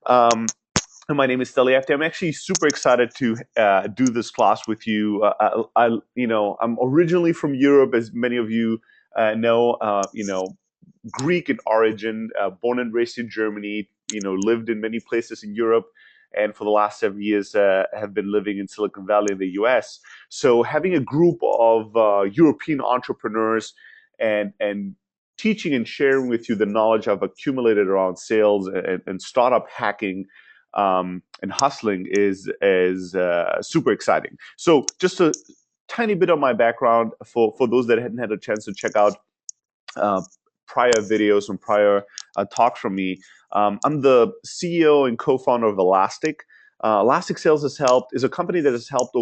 And my name is Steliafti. I'm actually super excited to do this class with you. I'm originally from Europe, as many of you know. Greek in origin, born and raised in Germany. Lived in many places in Europe, and for the last 7 years have been living in Silicon Valley in the U.S. So having a group of European entrepreneurs and teaching and sharing with you the knowledge I've accumulated around sales and startup hacking and hustling is super exciting. So just a tiny bit of my background for those that hadn't had a chance to check out uh, prior videos and prior talks from me. I'm the CEO and co-founder of Elastic. Elastic Sales is a company that has helped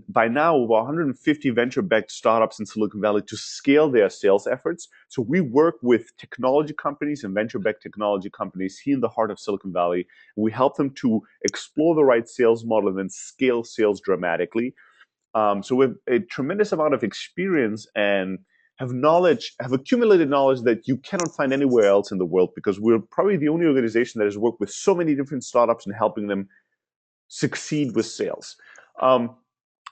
by now over 150 venture-backed startups in Silicon Valley to scale their sales efforts. So we work with technology companies and venture-backed technology companies here in the heart of Silicon Valley. And we help them to explore the right sales model and then scale sales dramatically. So we have a tremendous amount of experience and have accumulated knowledge that you cannot find anywhere else in the world, because we're probably the only organization that has worked with so many different startups and helping them succeed with sales. Um,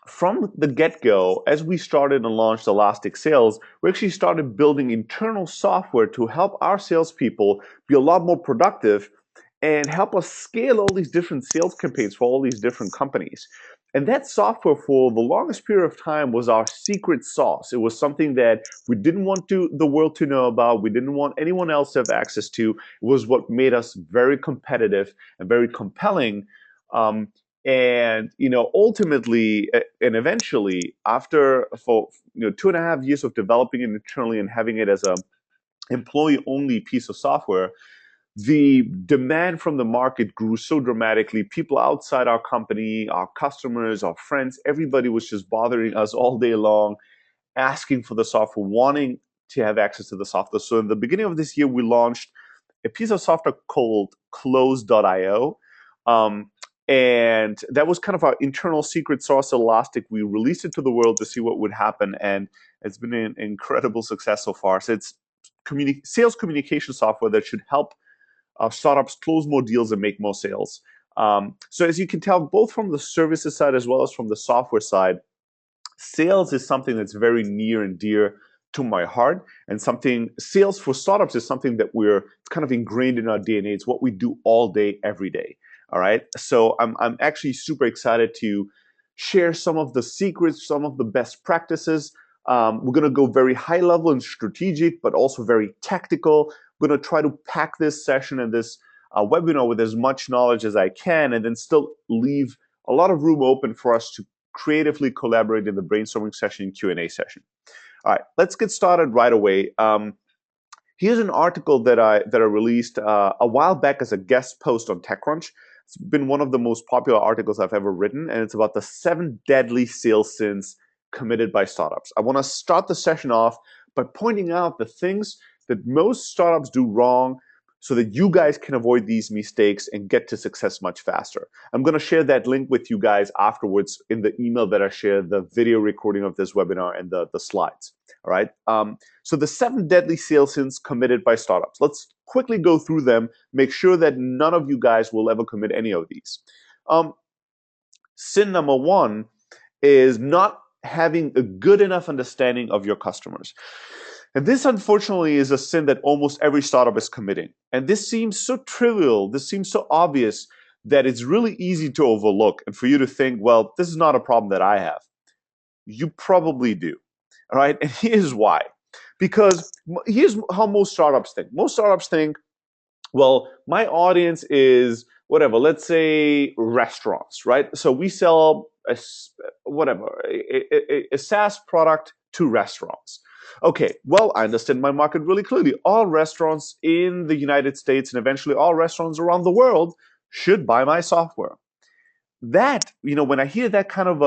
from the get-go, as we started and launched Elastic Sales, we actually started building internal software to help our salespeople be a lot more productive and help us scale all these different sales campaigns for all these different companies. And that software for the longest period of time was our secret sauce. It was something that we didn't want the world to know about. We didn't want anyone else to have access to. It was what made us very competitive and very compelling. Um, and ultimately and eventually, after for 2.5 years of developing it internally and having it as a employee only piece of software, the demand from the market grew so dramatically. People outside our company, our customers, our friends, everybody was just bothering us all day long, asking for the software, wanting to have access to the software. So in the beginning of this year, we launched a piece of software called Close.io. Um, and that was kind of our internal secret sauce, Elastic. We released it to the world to see what would happen, and it's been an incredible success so far. So it's sales communication software that should help startups close more deals and make more sales. So as you can tell, both from the services side as well as from the software side, sales is something that's very near and dear to my heart, and something sales for startups is something that it's kind of ingrained in our DNA. It's what we do all day, every day. All right. So I'm actually super excited to share some of the secrets, some of the best practices. We're going to go very high level and strategic, but also very tactical. I'm going to try to pack this session and this webinar with as much knowledge as I can, and then still leave a lot of room open for us to creatively collaborate in the brainstorming session and Q&A session. All right, let's get started right away. Here's an article that I released a while back as a guest post on TechCrunch. It's been one of the most popular articles I've ever written, and it's about the 7 deadly sales sins committed by startups. I want to start the session off by pointing out the things that most startups do wrong so that you guys can avoid these mistakes and get to success much faster. I'm going to share that link with you guys afterwards in the email that I share, the video recording of this webinar and the slides. All right. So the 7 deadly sales sins committed by startups. Let's quickly go through them, make sure that none of you guys will ever commit any of these. Sin number 1 is not having a good enough understanding of your customers. And this, unfortunately, is a sin that almost every startup is committing. And this seems so trivial, this seems so obvious, that it's really easy to overlook and for you to think, well, this is not a problem that I have. You probably do. All right. And here's why. Because here's how most startups think. Most startups think, well, my audience is whatever, let's say restaurants, right? So we sell a SaaS product to restaurants. Okay, well, I understand my market really clearly. All restaurants in the United States and eventually all restaurants around the world should buy my software. That, when I hear that kind of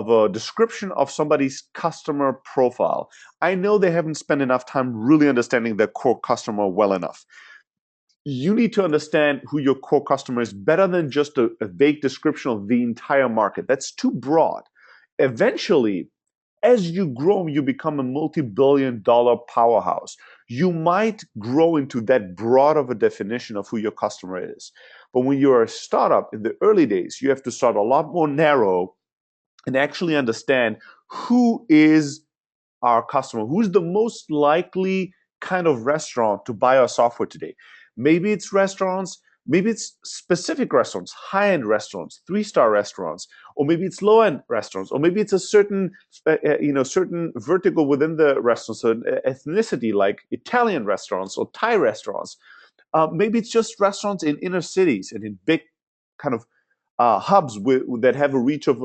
a description of somebody's customer profile, I know they haven't spent enough time really understanding their core customer well enough. You need to understand who your core customer is better than just a vague description of the entire market. That's too broad. Eventually, as you grow, you become a multi-billion-dollar powerhouse. you might grow into that broad of a definition of who your customer is. But when you're a startup in the early days, you have to start a lot more narrow and actually understand who is our customer, who's the most likely kind of restaurant to buy our software today. Maybe it's restaurants, maybe it's specific restaurants, high-end restaurants, three-star restaurants, or maybe it's low-end restaurants, or maybe it's a certain certain vertical within the restaurant, so ethnicity like Italian restaurants or Thai restaurants. Maybe it's just restaurants in inner cities and in big kind of hubs that have a reach of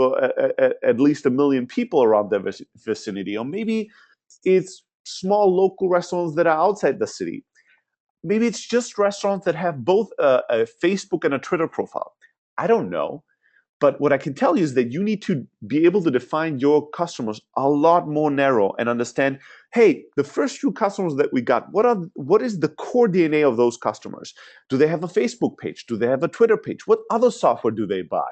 at least 1 million people around their vicinity. Or maybe it's small local restaurants that are outside the city. Maybe it's just restaurants that have both a Facebook and a Twitter profile. I don't know. But what I can tell you is that you need to be able to define your customers a lot more narrow and understand, hey, the first few customers that we got, what is the core DNA of those customers? Do they have a Facebook page? Do they have a Twitter page? What other software do they buy?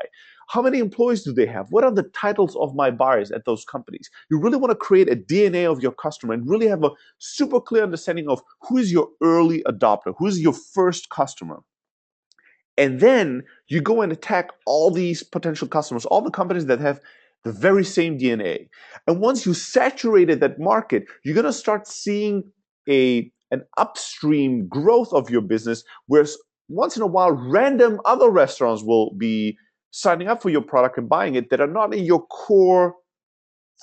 How many employees do they have? What are the titles of my buyers at those companies? You really want to create a DNA of your customer and really have a super clear understanding of who is your early adopter, who is your first customer. And then you go and attack all these potential customers, all the companies that have the very same DNA. And once you saturated that market, you're going to start seeing an upstream growth of your business, where once in a while, random other restaurants will be signing up for your product and buying it that are not in your core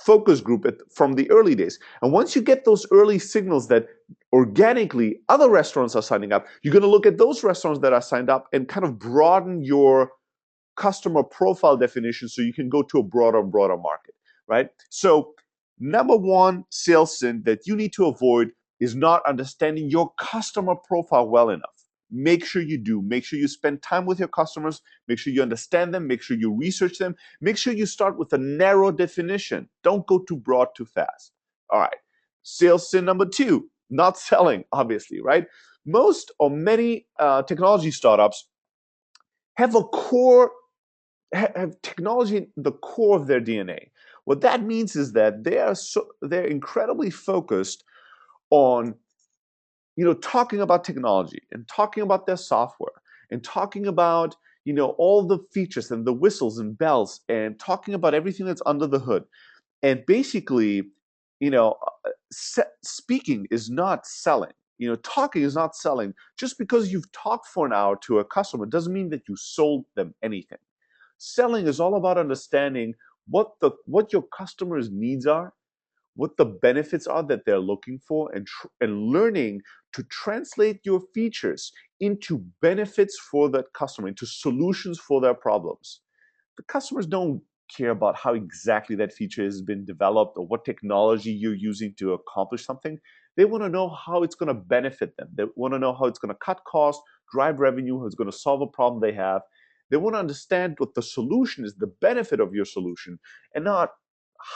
focus group from the early days. And once you get those early signals that organically other restaurants are signing up, you're going to look at those restaurants that are signed up and kind of broaden your customer profile definition so you can go to a broader and broader market, right? So number one sales sin that you need to avoid is not understanding your customer profile well enough. Make sure you do. Make sure you spend time with your customers. Make sure you understand them. Make sure you research them. Make sure you start with a narrow definition. Don't go too broad too fast. All right. Sales sin number two, not selling, obviously, right? Most or many technology startups have have technology in the core of their DNA. What that means is that they're incredibly focused on talking about technology and talking about their software and talking about all the features and the whistles and bells and talking about everything that's under the hood. And basically, speaking is not selling. Talking is not selling. Just because you've talked for an hour to a customer doesn't mean that you sold them anything. Selling is all about understanding what your customers' needs are, what the benefits are that they're looking for, and learning to translate your features into benefits for that customer, into solutions for their problems. The customers don't care about how exactly that feature has been developed or what technology you're using to accomplish something. They want to know how it's going to benefit them. They want to know how it's going to cut costs, drive revenue, how it's going to solve a problem they have. They want to understand what the solution is, the benefit of your solution, and not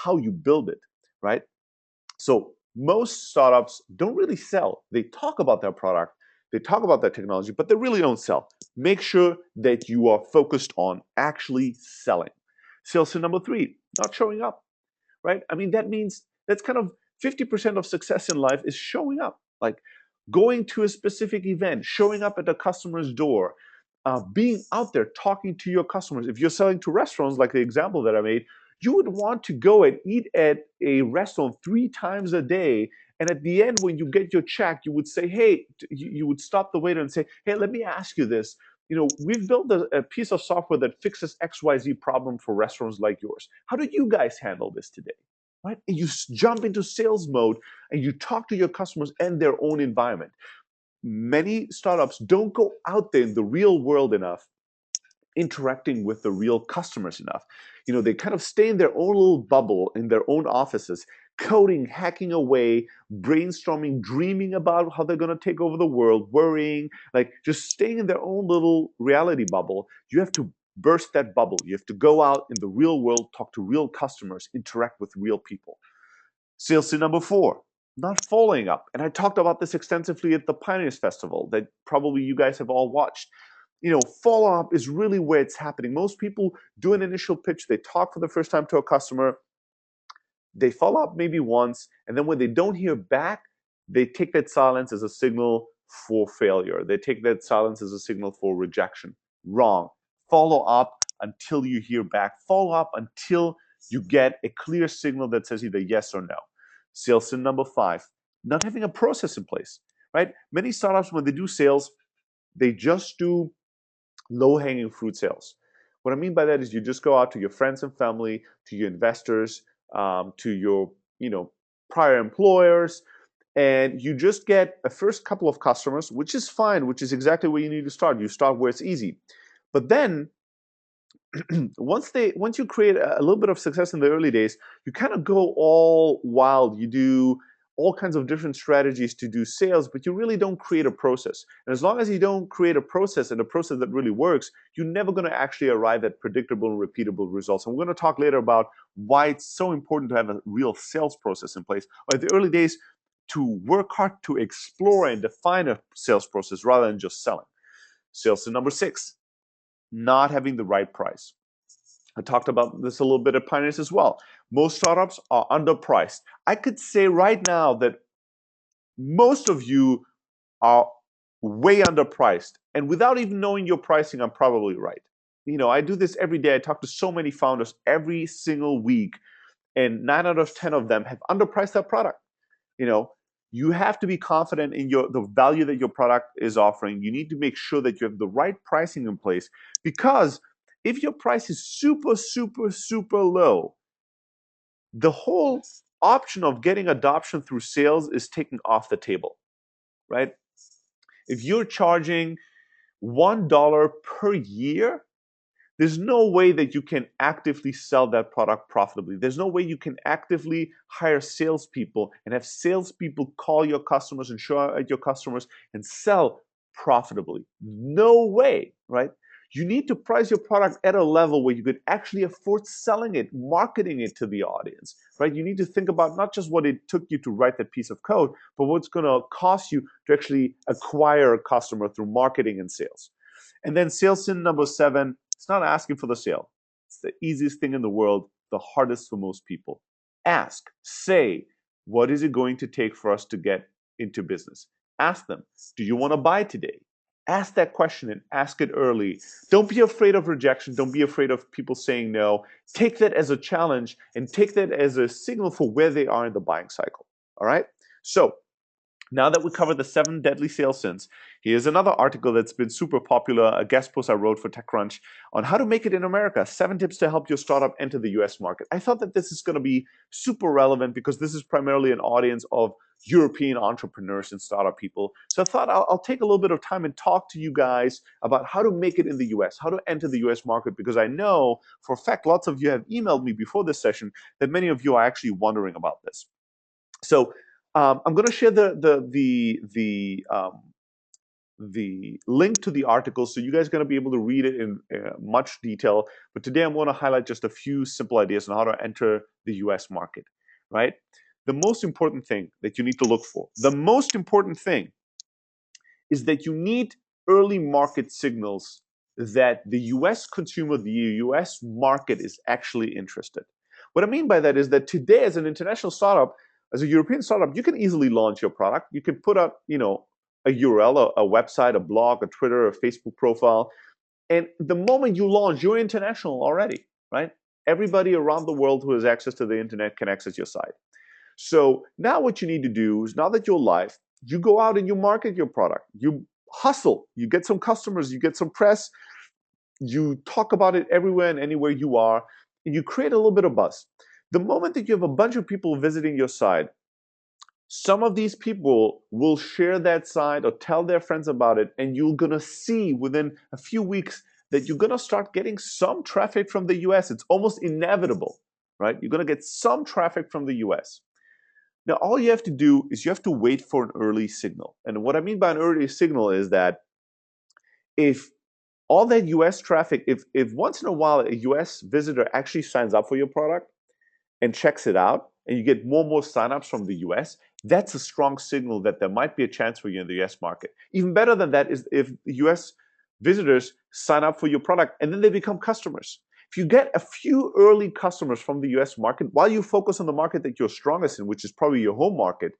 how you build it, right? So most startups don't really sell. They talk about their product, they talk about their technology, but they really don't sell. Make sure that you are focused on actually selling. Sales sin number three, not showing up, right? I mean, that means that's kind of 50% of success in life is showing up, like going to a specific event, showing up at a customer's door, being out there talking to your customers. If you're selling to restaurants, like the example that I made, you would want to go and eat at a restaurant 3 times a day. And at the end, when you get your check, you would say, hey, you would stop the waiter and say, hey, let me ask you this. We've built a piece of software that fixes XYZ problem for restaurants like yours. How do you guys handle this today? Right? And you jump into sales mode and you talk to your customers and their own environment. Many startups don't go out there in the real world enough, interacting with the real customers enough. They kind of stay in their own little bubble, in their own offices, coding, hacking away, brainstorming, dreaming about how they're going to take over the world, worrying, like just staying in their own little reality bubble. You have to burst that bubble. You have to go out in the real world, talk to real customers, interact with real people. Sales sin number four, not following up. And I talked about this extensively at the Pioneers Festival that probably you guys have all watched. Follow up is really where it's happening. Most people do an initial pitch, they talk for the first time to a customer, they follow up maybe once, and then when they don't hear back, they take that silence as a signal for failure. They take that silence as a signal for rejection. Wrong. Follow up until you hear back. Follow up until you get a clear signal that says either yes or no. Sales sin number 5, not having a process in place, right? Many startups, when they do sales, they just do low-hanging fruit sales. What I mean by that is you just go out to your friends and family, to your investors, to your prior employers, and you just get a first couple of customers, which is fine, which is exactly where you need to start. You start where it's easy. But then once you create a little bit of success in the early days, you kind of go all wild. You do all kinds of different strategies to do sales, but you really don't create a process. And as long as you don't create a process and a process that really works, you're never going to actually arrive at predictable and repeatable results. And we're going to talk later about why it's so important to have a real sales process in place. Or at the early days, to work hard to explore and define a sales process rather than just selling. Sales to number 6, not having the right price. I talked about this a little bit at Pioneers as well. Most startups are underpriced. I could say right now that most of you are way underpriced. And without even knowing your pricing, I'm probably right. I do this every day. I talk to so many founders every single week, and 9 out of 10 of them have underpriced their product. You have to be confident in the value that your product is offering. You need to make sure that you have the right pricing in place, because if your price is super, super, super low, the whole option of getting adoption through sales is taken off the table, right? If you're charging $1 per year, there's no way that you can actively sell that product profitably. There's no way you can actively hire salespeople and have salespeople call your customers and show at your customers and sell profitably. No way, right? You need to price your product at a level where you could actually afford selling it, marketing it to the audience, right? You need to think about not just what it took you to write that piece of code, but what's going to cost you to actually acquire a customer through marketing and sales. And then sales sin number 7, it's not asking for the sale. It's the easiest thing in the world, the hardest for most people. Ask, say, what is it going to take for us to get into business? Ask them, do you want to buy today? Ask that question and ask it early. Don't be afraid of rejection. Don't be afraid of people saying no. Take that as a challenge and take that as a signal for where they are in the buying cycle. All right? So, now that we covered the 7 deadly sales sins, here's another article that's been super popular, a guest post I wrote for TechCrunch on how to make it in America, 7 tips to help your startup enter the US market. I thought that this is going to be super relevant because this is primarily an audience of European entrepreneurs and startup people. So I thought I'll take a little bit of time and talk to you guys about how to make it in the US, how to enter the US market, because I know for a fact lots of you have emailed me before this session that many of you are actually wondering about this. So I'm going to share the link to the article, so you guys are going to be able to read it in much detail. But today I'm going to highlight just a few simple ideas on how to enter the US market, right? The most important thing that you need to look for, the most important thing is that you need early market signals that the US consumer, the US market is actually interested. What I mean by that is that today, as an international startup, as a European startup, you can easily launch your product. You can put up, a URL, a website, a blog, a Twitter, a Facebook profile. And the moment you launch, you're international already, right? Everybody around the world who has access to the internet can access your site. So now what you need to do is, now that you're live, you go out and you market your product. You hustle, you get some customers, you get some press, you talk about it everywhere and anywhere you are, and you create a little bit of buzz. The moment that you have a bunch of people visiting your site, some of these people will share that site or tell their friends about it, and you're going to see within a few weeks that you're going to start getting some traffic from the US. It's almost inevitable, right? You're going to get some traffic from the US. Now, all you have to do is you have to wait for an early signal. And what I mean by an early signal is that if all that US traffic, if once in a while a US visitor actually signs up for your product and checks it out, and you get more and more signups from the US, that's a strong signal that there might be a chance for you in the US market. Even better than that is if the US visitors sign up for your product and then they become customers. If you get a few early customers from the US market, while you focus on the market that you're strongest in, which is probably your home market,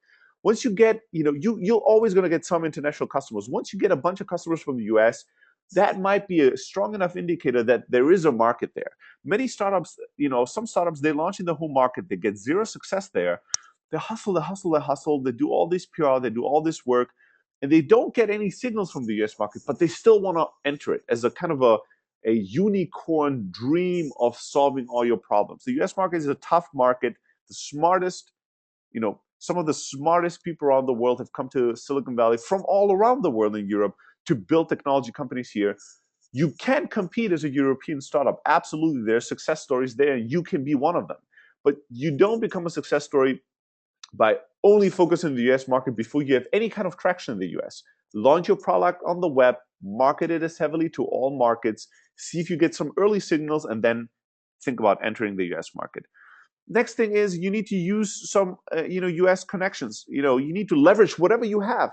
Once you get, you're always going to get some international customers. Once you get a bunch of customers from the US, that might be a strong enough indicator that there is a market there. Many startups, some startups, they launch in the home market, they get zero success there. They hustle, they hustle, they hustle, they do all this PR, they do all this work, and they don't get any signals from the US market, but they still want to enter it as a kind of a unicorn dream of solving all your problems. The US market is a tough market. The smartest, some of the smartest people around the world have come to Silicon Valley from all around the world in Europe to build technology companies here. You can compete as a European startup. Absolutely, there are success stories there, and you can be one of them. But you don't become a success story by only focusing on the US market before you have any kind of traction in the US. Launch your product on the web, market it as heavily to all markets, see if you get some early signals, and then think about entering the US market. Next thing is you need to use some US connections. You need to leverage whatever you have.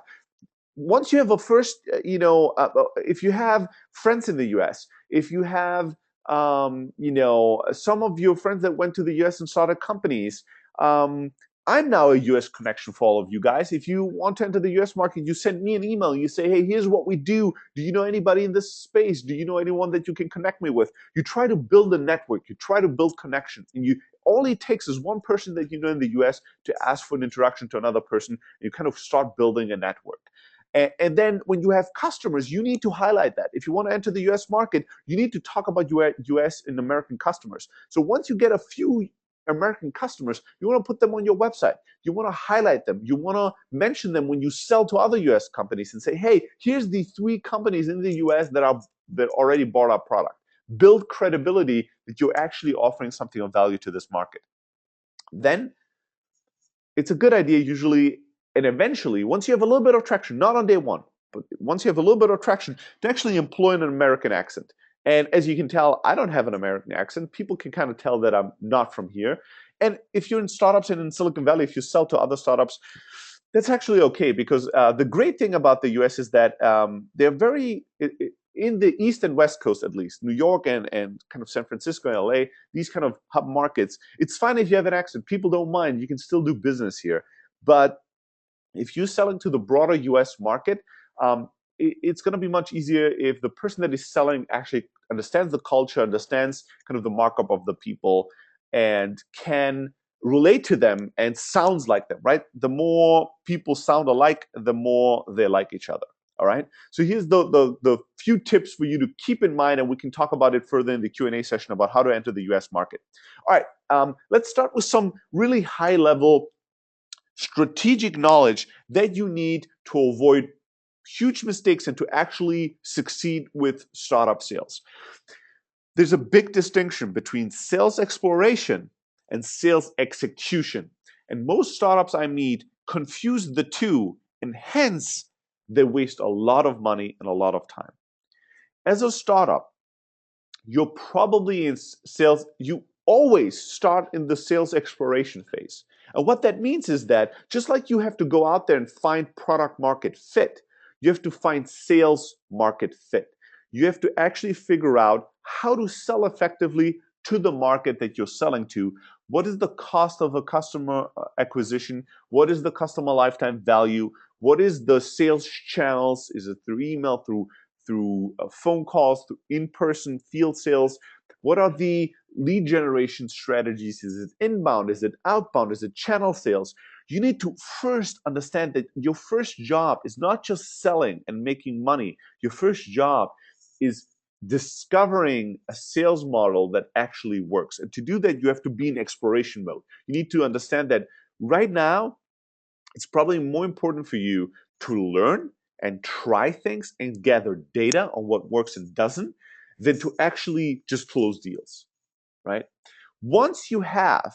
Once you have a first, if you have friends in the US, if you have, some of your friends that went to the US and started companies, I'm now a US connection for all of you guys. If you want to enter the US market, you send me an email. You say, hey, here's what we do. Do you know anybody in this space? Do you know anyone that you can connect me with? You try to build a network. You try to build connections. And all it takes is one person that you know in the US to ask for an introduction to another person. You kind of start building a network. And then when you have customers, you need to highlight that. If you want to enter the US market, you need to talk about US and American customers. So once you get a few American customers, you want to put them on your website. You want to highlight them. You want to mention them when you sell to other US companies and say, hey, here's the 3 companies in the US that already bought our product. Build credibility that you're actually offering something of value to this market. Then it's a good idea usually, and eventually, once you have a little bit of traction, not on day one, but once you have a little bit of traction, to actually employ an American accent. And as you can tell, I don't have an American accent. People can kind of tell that I'm not from here. And if you're in startups and in Silicon Valley, if you sell to other startups, that's actually okay, because the great thing about the US is that they're very, in the East and West Coast at least, New York and kind of San Francisco and LA, these kind of hub markets, it's fine if you have an accent. People don't mind. You can still do business here. But if you're selling to the broader US market, it's going to be much easier if the person that is selling actually understands the culture, understands kind of the markup of the people, and can relate to them and sounds like them, right? The more people sound alike, the more they like each other. All right. So here's the few tips for you to keep in mind, and we can talk about it further in the Q&A session about how to enter the US market. All right. Let's start with some really high level strategic knowledge that you need to avoid huge mistakes and to actually succeed with startup sales. There's a big distinction between sales exploration and sales execution. And most startups I meet confuse the two, and hence they waste a lot of money and a lot of time. As a startup, you're probably in sales, you always start in the sales exploration phase. And what that means is that just like you have to go out there and find product market fit, you have to find sales market fit. You have to actually figure out how to sell effectively to the market that you're selling to. What is the cost of a customer acquisition? What is the customer lifetime value? What is the sales channels? Is it through email, through phone calls, through in-person field sales? What are the lead generation strategies? Is it inbound? Is it outbound? Is it channel sales? You need to first understand that your first job is not just selling and making money. Your first job is discovering a sales model that actually works. And to do that, you have to be in exploration mode. You need to understand that right now, it's probably more important for you to learn and try things and gather data on what works and doesn't than to actually just close deals, right? Once you have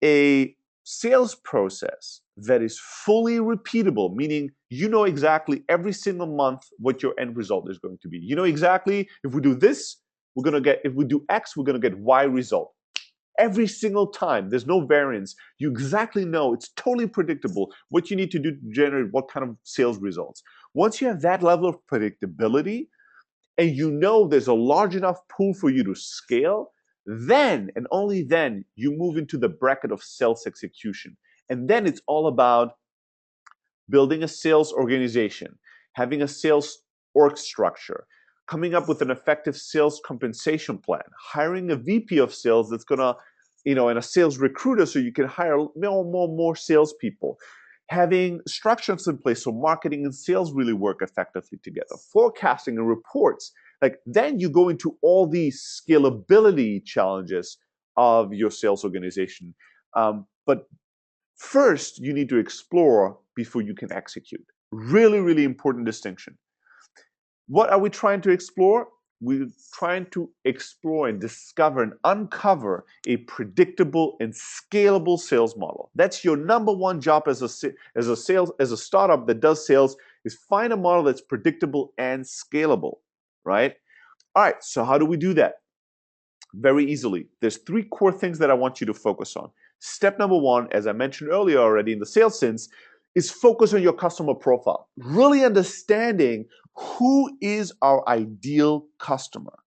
a sales process that is fully repeatable, meaning you know exactly every single month what your end result is going to be. You know exactly if we do this, if we do X, we're going to get Y result. Every single time, there's no variance. You exactly know, it's totally predictable what you need to do to generate what kind of sales results. Once you have that level of predictability, and you know there's a large enough pool for you to scale, then and only then you move into the bracket of sales execution. And then it's all about building a sales organization, having a sales org structure, coming up with an effective sales compensation plan, hiring a VP of sales that's going to, and a sales recruiter so you can hire more salespeople, having structures in place so marketing and sales really work effectively together, forecasting and reports. Like then you go into all these scalability challenges of your sales organization. But first, you need to explore before you can execute. Really, really important distinction. What are we trying to explore? We're trying to explore and discover and uncover a predictable and scalable sales model. That's your number one job as a startup that does sales, is find a model that's predictable and scalable, right? All right, so how do we do that? Very easily. There's three core things that I want you to focus on. Step number one, as I mentioned earlier already in the sales sense, is focus on your customer profile. Really understanding who is our ideal customer.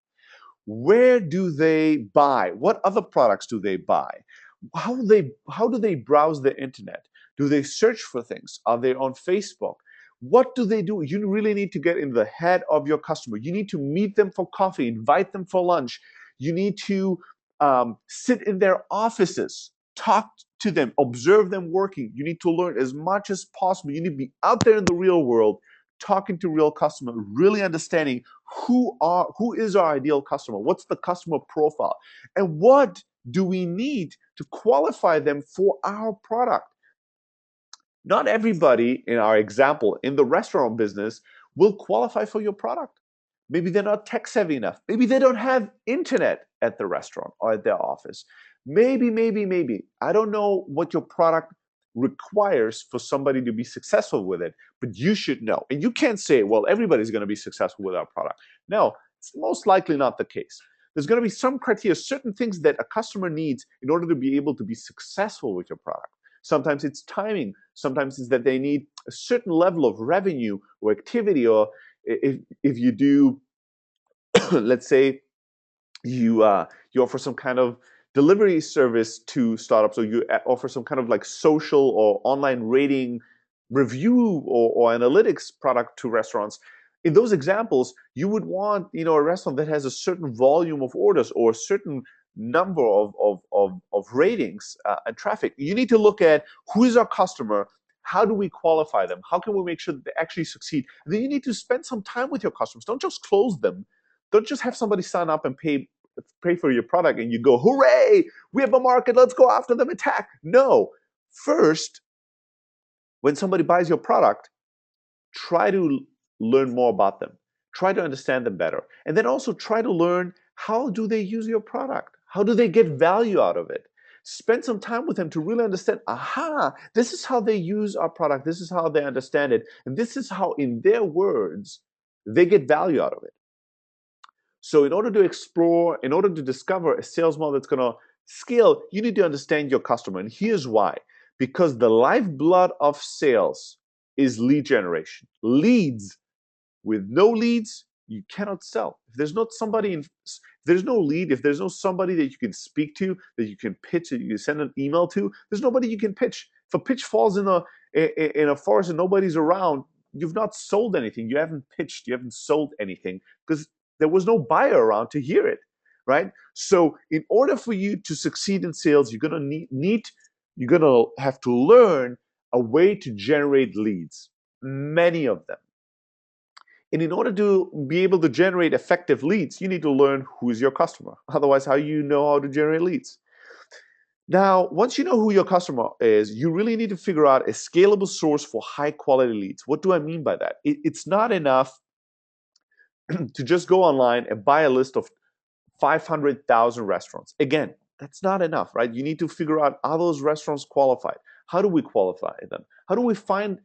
Where do they buy? What other products do they buy? How do they browse the internet? Do they search for things? Are they on Facebook? What do they do? You really need to get in the head of your customer. You need to meet them for coffee, invite them for lunch. You need to sit in their offices, talk to them, observe them working. You need to learn as much as possible. You need to be out there in the real world, talking to real customers, really understanding who is our ideal customer, what's the customer profile, and what do we need to qualify them for our product. Not everybody, in our example, in the restaurant business will qualify for your product. Maybe they're not tech savvy enough. Maybe they don't have internet at the restaurant or at their office. Maybe. I don't know what your product requires for somebody to be successful with it, but you should know. And you can't say, well, everybody's going to be successful with our product. No, it's most likely not the case. There's going to be some criteria, certain things that a customer needs in order to be able to be successful with your product. Sometimes it's timing. Sometimes it's that they need a certain level of revenue or activity, or if you do, let's say you offer some kind of delivery service to startups, or you offer some kind of like social or online rating review or analytics product to restaurants. In those examples, you would want a restaurant that has a certain volume of orders or a certain number of ratings and traffic. You need to look at who is our customer, how do we qualify them, how can we make sure that they actually succeed. And then you need to spend some time with your customers. Don't just close them. Don't just have somebody sign up and pay for your product and you go, hooray, we have a market, let's go after them, attack. No. First, when somebody buys your product, try to learn more about them. Try to understand them better. And then also try to learn, how do they use your product? How do they get value out of it? Spend some time with them to really understand, this is how they use our product. This is how they understand it. And this is how, in their words, they get value out of it. So in order to explore, in order to discover a sales model that's going to scale, you need to understand your customer. And here's why. Because the lifeblood of sales is lead generation. Leads. With no leads, you cannot sell. If there's not somebody, if there's no lead, if there's no somebody that you can speak to, that you can pitch, that you can send an email to, there's nobody you can pitch. If a pitch falls in a forest and nobody's around, you've not sold anything. You haven't pitched. You haven't sold anything because there was no buyer around to hear it, right? So in order for you to succeed in sales, you're gonna you're gonna have to learn a way to generate leads, many of them. And in order to be able to generate effective leads, you need to learn who is your customer. Otherwise, how do you know how to generate leads? Now, once you know who your customer is, you really need to figure out a scalable source for high quality leads. What do I mean by that? It's not enough to just go online and buy a list of 500,000 restaurants. Again, that's not enough, right? You need to figure out, are those restaurants qualified? How do we qualify them? How do we find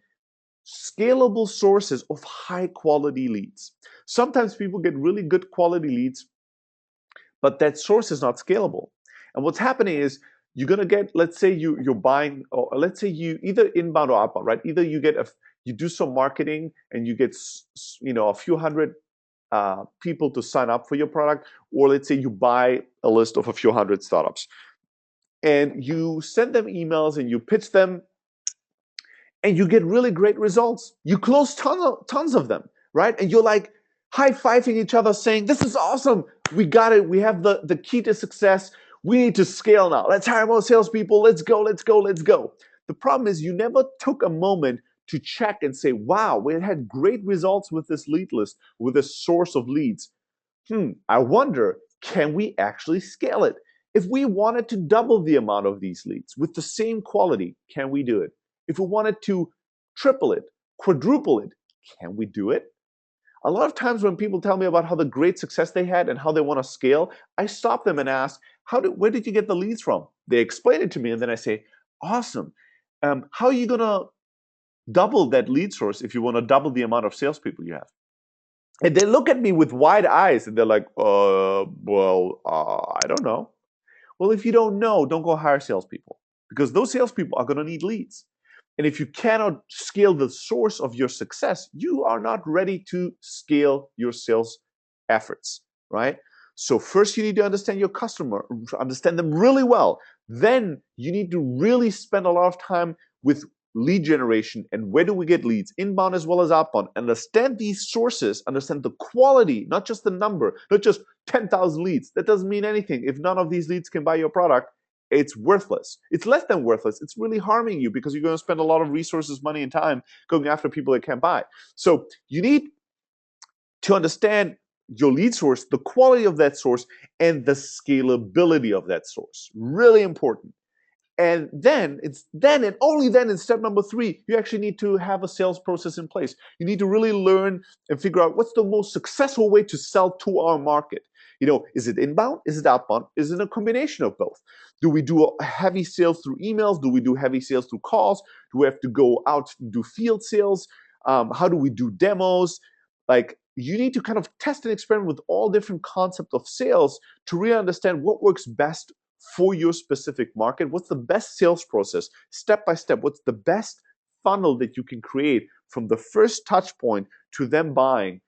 scalable sources of high quality leads? Sometimes people get really good quality leads, but that source is not scalable. And what's happening is you're going to get, let's say you're buying, or let's say you either inbound or outbound, right? Either you do some marketing and you get a few hundred people to sign up for your product, or let's say you buy a list of a few hundred startups and you send them emails and you pitch them. and you get really great results. You close tons of them, right? And you're like high-fiving each other saying, this is awesome. We got it. We have the key to success. We need to scale now. Let's hire more salespeople. Let's go, let's go, let's go. The problem is you never took a moment to check and say, wow, we had great results with this lead list, with this source of leads. I wonder, can we actually scale it? If we wanted to double the amount of these leads with the same quality, can we do it? If we wanted to triple it, quadruple it, can we do it? A lot of times when people tell me about how the great success they had and how they want to scale, I stop them and ask, where did you get the leads from? They explain it to me and then I say, awesome. How are you going to double that lead source if you want to double the amount of salespeople you have? And they look at me with wide eyes and they're like, I don't know. Well, if you don't know, don't go hire salespeople because those salespeople are going to need leads. And if you cannot scale the source of your success, you are not ready to scale your sales efforts, right? So first you need to understand your customer, understand them really well. Then you need to really spend a lot of time with lead generation and where do we get leads, inbound as well as outbound. Understand these sources, understand the quality, not just the number, not just 10,000 leads. That doesn't mean anything. If none of these leads can buy your product, it's worthless. It's less than worthless. It's really harming you because you're going to spend a lot of resources, money, and time going after people that can't buy. So you need to understand your lead source, the quality of that source, and the scalability of that source. Really important. And then and only then in step number 3, you actually need to have a sales process in place. You need to really learn and figure out what's the most successful way to sell to our market. Is it inbound? Is it outbound? Is it a combination of both? Do we do heavy sales through emails? Do we do heavy sales through calls? Do we have to go out and do field sales? How do we do demos? Like, you need to kind of test and experiment with all different concepts of sales to really understand what works best for your specific market. What's the best sales process, step by step? What's the best funnel that you can create from the first touch point to them buying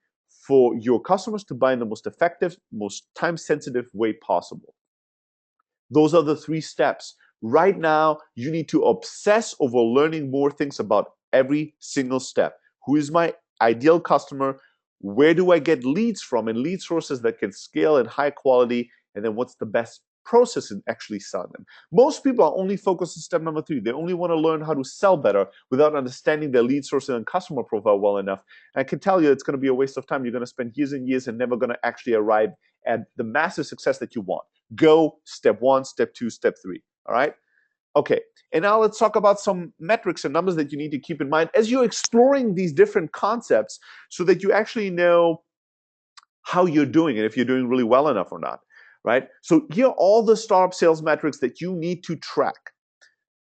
for your customers to buy in the most effective, most time-sensitive way possible? Those are the 3 steps. Right now, you need to obsess over learning more things about every single step. Who is my ideal customer? Where do I get leads from and lead sources that can scale in high quality? And then what's the best process in actually selling them? Most people are only focused on step number 3. They only want to learn how to sell better without understanding their lead source and customer profile well enough. And I can tell you it's going to be a waste of time. You're going to spend years and years and never going to actually arrive at the massive success that you want. Go step 1, step 2, step 3. All right? Okay. And now let's talk about some metrics and numbers that you need to keep in mind as you're exploring these different concepts so that you actually know how you're doing and if you're doing really well enough or not, right? So here are all the startup sales metrics that you need to track.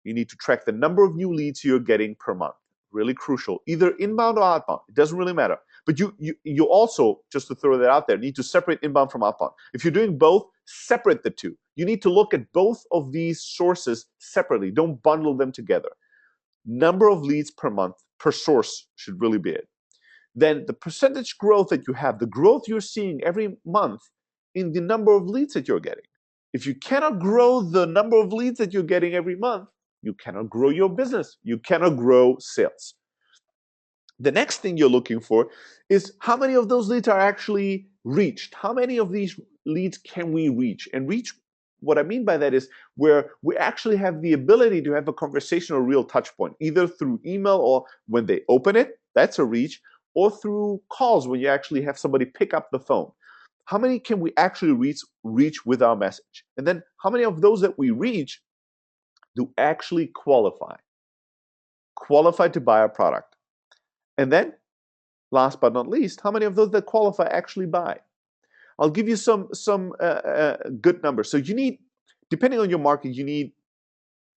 You need to track the number of new leads you're getting per month. Really crucial. Either inbound or outbound. It doesn't really matter. But you also, just to throw that out there, need to separate inbound from outbound. If you're doing both, separate the two. You need to look at both of these sources separately. Don't bundle them together. Number of leads per month per source should really be it. Then the percentage growth that you have, the growth you're seeing every month in the number of leads that you're getting. If you cannot grow the number of leads that you're getting every month, you cannot grow your business. You cannot grow sales. The next thing you're looking for is how many of those leads are actually reached. How many of these leads can we reach? And reach, what I mean by that is where we actually have the ability to have a conversation or real touch point, either through email or when they open it, that's a reach, or through calls when you actually have somebody pick up the phone. How many can we actually reach with our message? And then how many of those that we reach do actually qualify to buy our product? And then, last but not least, how many of those that qualify actually buy? I'll give you some good numbers. So you need, depending on your market, you need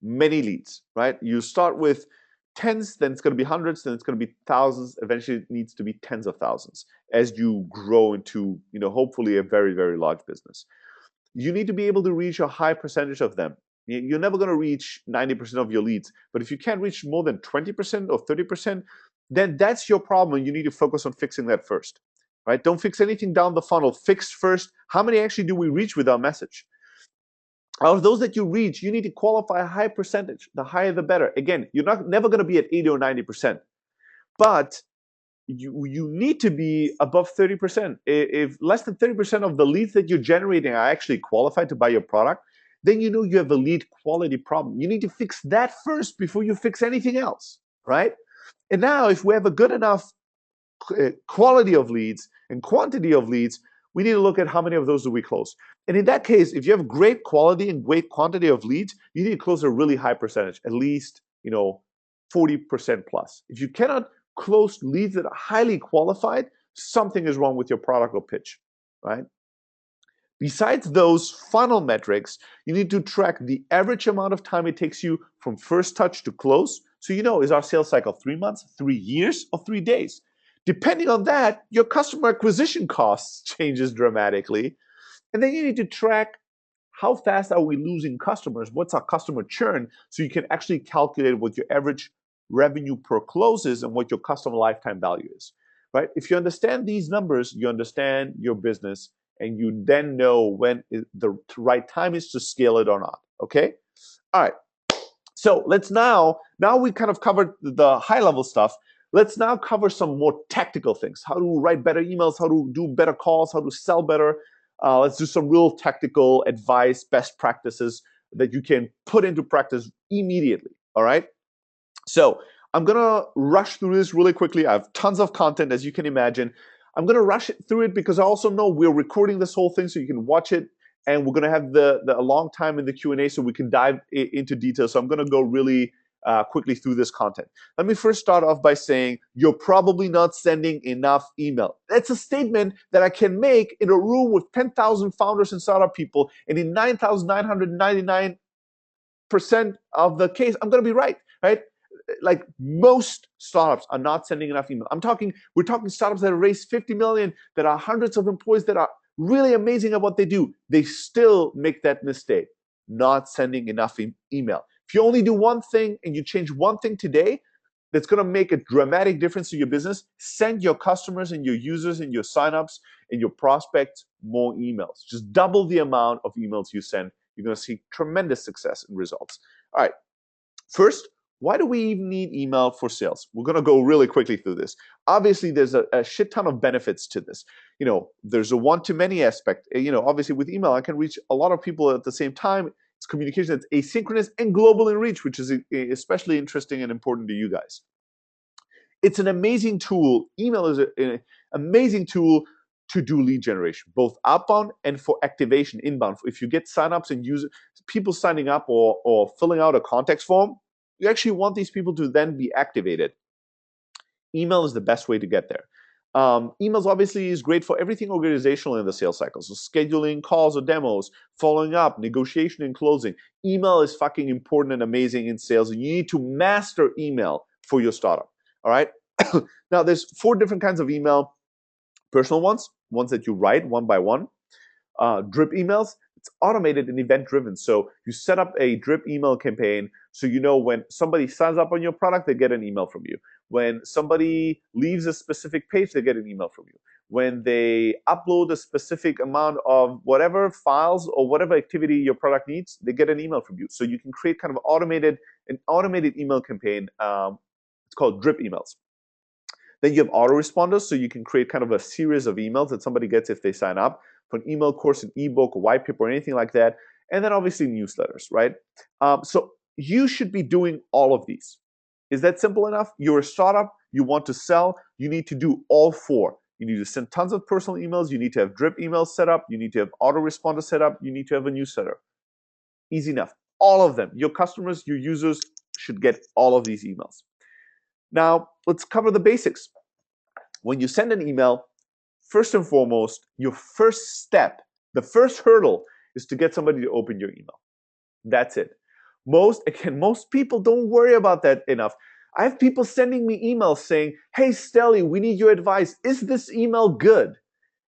many leads, right? You start with tens, then it's going to be hundreds, then it's going to be thousands. Eventually, it needs to be tens of thousands as you grow into, hopefully a very, very large business. You need to be able to reach a high percentage of them. You're never going to reach 90% of your leads, but if you can't reach more than 20% or 30%, then that's your problem. You need to focus on fixing that first, right? Don't fix anything down the funnel. Fix first, how many actually do we reach with our message? Out of those that you reach, you need to qualify a high percentage. The higher, the better. Again, you're never going to be at 80 or 90%, but you need to be above 30%. If less than 30% of the leads that you're generating are actually qualified to buy your product, then you know you have a lead quality problem. You need to fix that first before you fix anything else, right? And now, if we have a good enough quality of leads and quantity of leads, we need to look at how many of those do we close. And in that case, if you have great quality and great quantity of leads, you need to close a really high percentage, at least 40% plus. If you cannot close leads that are highly qualified, something is wrong with your product or pitch, right? Besides those funnel metrics, you need to track the average amount of time it takes you from first touch to close. So is our sales cycle 3 months, 3 years, or 3 days? Depending on that, your customer acquisition costs changes dramatically. And then you need to track how fast are we losing customers? What's our customer churn? So you can actually calculate what your average revenue per close is and what your customer lifetime value is, right? If you understand these numbers, you understand your business, and you then know when the right time is to scale it or not, okay? All right. So let's now we kind of covered the high level stuff. Let's now cover some more tactical things. How to write better emails, how to do better calls, how to sell better. Let's do some real tactical advice, best practices that you can put into practice immediately, all right? So I'm going to rush through this really quickly. I have tons of content, as you can imagine. I'm going to rush through it because I also know we're recording this whole thing so you can watch it, and we're going to have a long time in the Q&A so we can dive into detail. So I'm going to go really quickly through this content. Let me first start off by saying you're probably not sending enough email. That's a statement that I can make in a room with 10,000 founders and startup people, and in 9,999% of the case, I'm going to be right? Like most startups are not sending enough email. We're talking startups that have raised 50 million, that are hundreds of employees, that are really amazing at what they do. They still make that mistake, not sending enough email. If you only do one thing and you change one thing today, that's going to make a dramatic difference to your business. Send your customers and your users and your signups and your prospects more emails. Just double the amount of emails you send. You're going to see tremendous success and results. All right. First, why do we even need email for sales? We're going to go really quickly through this. Obviously, there's a shit ton of benefits to this. There's a one-to-many aspect. Obviously, with email, I can reach a lot of people at the same time. It's communication that's asynchronous and global in reach, which is especially interesting and important to you guys. It's an amazing tool. Email is an amazing tool to do lead generation, both outbound and for activation inbound. If you get signups and people signing up or filling out a contact form, you actually want these people to then be activated. Email is the best way to get there. Emails obviously is great for everything organizational in the sales cycle. So scheduling calls or demos, following up, negotiation and closing. Email is fucking important and amazing in sales. And you need to master email for your startup. All right. Now there's 4 different kinds of email. Personal ones that you write one by one. Drip emails, it's automated and event driven. So you set up a drip email campaign so when somebody signs up on your product, they get an email from you. When somebody leaves a specific page, they get an email from you. When they upload a specific amount of whatever files or whatever activity your product needs, they get an email from you. So you can create kind of an automated email campaign. It's called drip emails. Then you have autoresponders, so you can create kind of a series of emails that somebody gets if they sign up for an email course, an ebook, a white paper, or anything like that. And then obviously newsletters, right? So you should be doing all of these. Is that simple enough? You're a startup, you want to sell, you need to do all 4. You need to send tons of personal emails, you need to have drip emails set up, you need to have autoresponder set up, you need to have a newsletter. Easy enough. All of them. Your customers, your users should get all of these emails. Now, let's cover the basics. When you send an email, first and foremost, your first step, the first hurdle is to get somebody to open your email. That's it. Most people don't worry about that enough. I have people sending me emails saying, hey, Stelly, we need your advice. Is this email good?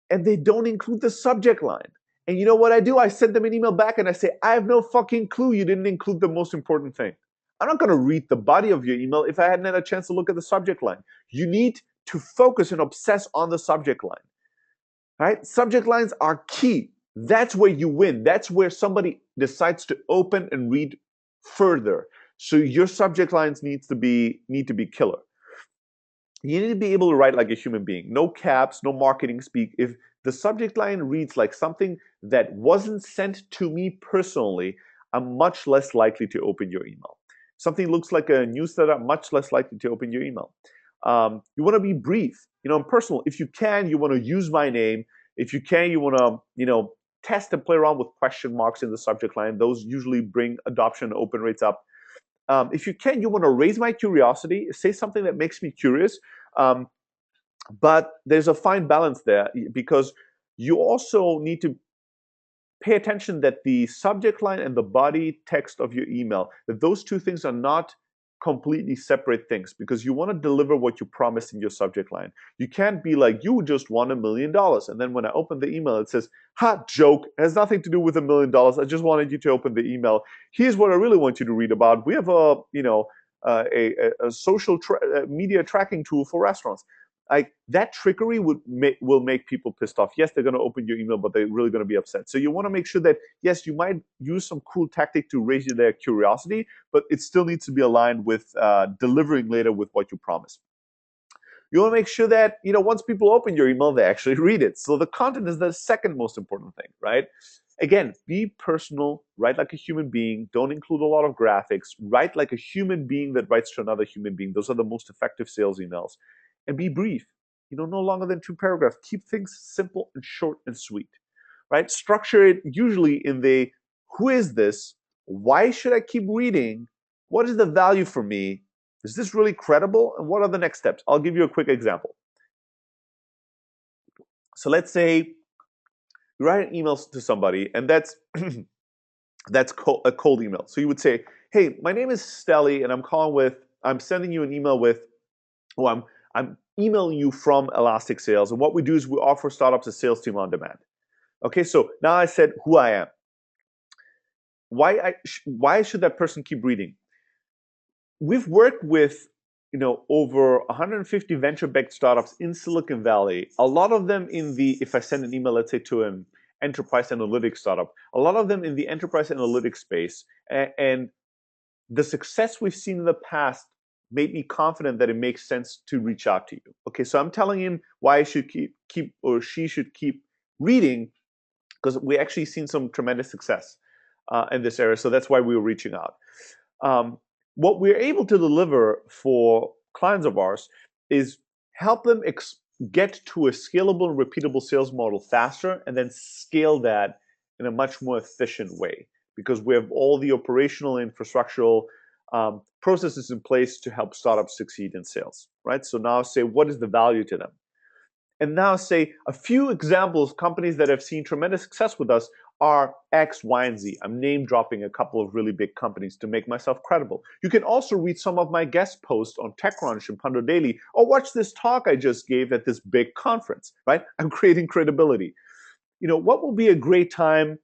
And they don't include the subject line. And you know what I do? I send them an email back and I say, I have no fucking clue you didn't include the most important thing. I'm not going to read the body of your email if I hadn't had a chance to look at the subject line. You need to focus and obsess on the subject line. Right? Subject lines are key. That's where you win. That's where somebody decides to open and read further. So your subject lines need to be killer. You need to be able to write like a human being. No caps, no marketing speak. If the subject line reads like something that wasn't sent to me personally, I'm much less likely to open your email. Something looks like a newsletter, I'm much less likely to open your email. You want to be brief, and personal. If you can, you want to use my name. If you can, you want to, test and play around with question marks in the subject line. Those usually bring adoption and open rates up. If you can, you want to raise my curiosity, say something that makes me curious. Um, but there's a fine balance there because you also need to pay attention that the subject line and the body text of your email, that those two things are not completely separate things, because you want to deliver what you promised in your subject line. You can't be like, you just won $1 million. And then when I open the email, it says, ha, joke, it has nothing to do with $1 million. I just wanted you to open the email. Here's what I really want you to read about. We have a social media tracking tool for restaurants. Like that trickery will make people pissed off. Yes, they're going to open your email, but they're really going to be upset. So you want to make sure that, yes, you might use some cool tactic to raise their curiosity, but it still needs to be aligned with delivering later with what you promise. You want to make sure that, once people open your email, they actually read it. So the content is the second most important thing, right? Again, be personal, write like a human being, don't include a lot of graphics, write like a human being that writes to another human being. Those are the most effective sales emails. And be brief, no longer than 2 paragraphs. Keep things simple and short and sweet, right? Structure it usually in the who is this? Why should I keep reading? What is the value for me? Is this really credible? And what are the next steps? I'll give you a quick example. So let's say you write an email to somebody, and that's a cold email. So you would say, "Hey, my name is Stelly, and I'm sending you an email with, well, I'm emailing you from Elastic Sales, and what we do is we offer startups a sales team on demand." Okay, so now I said who I am. Why should that person keep reading? We've worked with over 150 venture-backed startups in Silicon Valley. A lot of them if I send an email, let's say to an enterprise analytics startup, a lot of them in the enterprise analytics space, and the success we've seen in the past made me confident that it makes sense to reach out to you. Okay, so I'm telling him why I should keep or she should keep reading, because we actually seen some tremendous success in this area. So that's why we were reaching out. What we're able to deliver for clients of ours is help them get to a scalable and repeatable sales model faster, and then scale that in a much more efficient way, because we have all the operational and infrastructural processes in place to help startups succeed in sales, right? So now say, what is the value to them? And now say a few examples, companies that have seen tremendous success with us are X, Y, and Z. I'm name dropping a couple of really big companies to make myself credible. You can also read some of my guest posts on TechCrunch and Pando Daily, or watch this talk I just gave at this big conference, right? I'm creating credibility. What will be a great time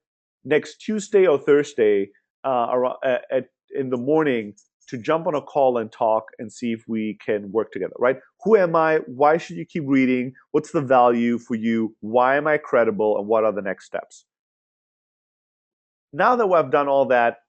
next Tuesday or Thursday in the morning to jump on a call and talk and see if we can work together, right? Who am I? Why should you keep reading? What's the value for you? Why am I credible? And what are the next steps? Now that I've done all that,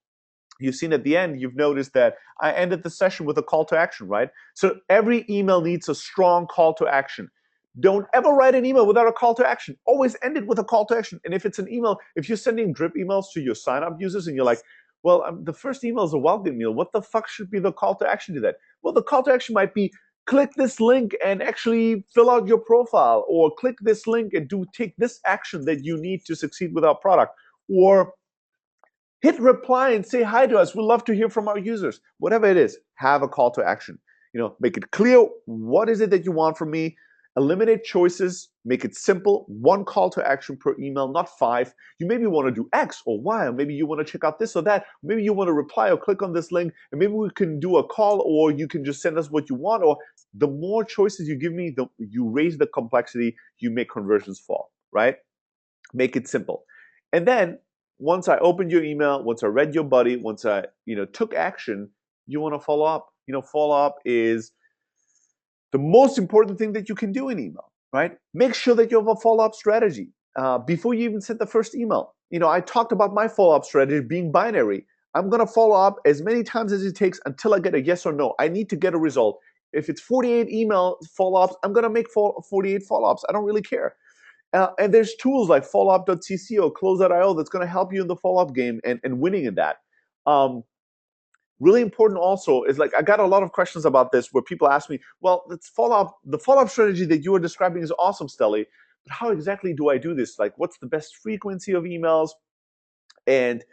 you've seen at the end, you've noticed that I ended the session with a call to action, right? So every email needs a strong call to action. Don't ever write an email without a call to action. Always end it with a call to action. And if it's an email, if you're sending drip emails to your sign up users and you're like, well, the first email is a welcome email, what the fuck should be the call to action to that? Well, the call to action might be click this link and actually fill out your profile, or click this link and take this action that you need to succeed with our product, or hit reply and say hi to us. We'd love to hear from our users. Whatever it is, have a call to action. Make it clear, what is it that you want from me? Eliminate choices, make it simple. 1 call to action per email, not 5. You maybe want to do X or Y, or maybe you want to check out this or that. Maybe you want to reply or click on this link, and maybe we can do a call, or you can just send us what you want. Or the more choices you give me, you raise the complexity, you make conversions fall, right? Make it simple. And then once I opened your email, once I read your body, once I took action, you want to follow up. Follow up is the most important thing that you can do in email, right? Make sure that you have a follow-up strategy. before you even send the first email. I talked about my follow-up strategy being binary. I'm going to follow up as many times as it takes until I get a yes or no. I need to get a result. If it's 48 email follow-ups, I'm going to make 48 follow-ups. I don't really care. And there's tools like followup.cc, close.io that's going to help you in the follow-up game and winning in that. Really important also is, like, I got a lot of questions about this where people ask me, well, the follow-up strategy that you are describing is awesome, Stelly, but how exactly do I do this? Like, what's the best frequency of emails? And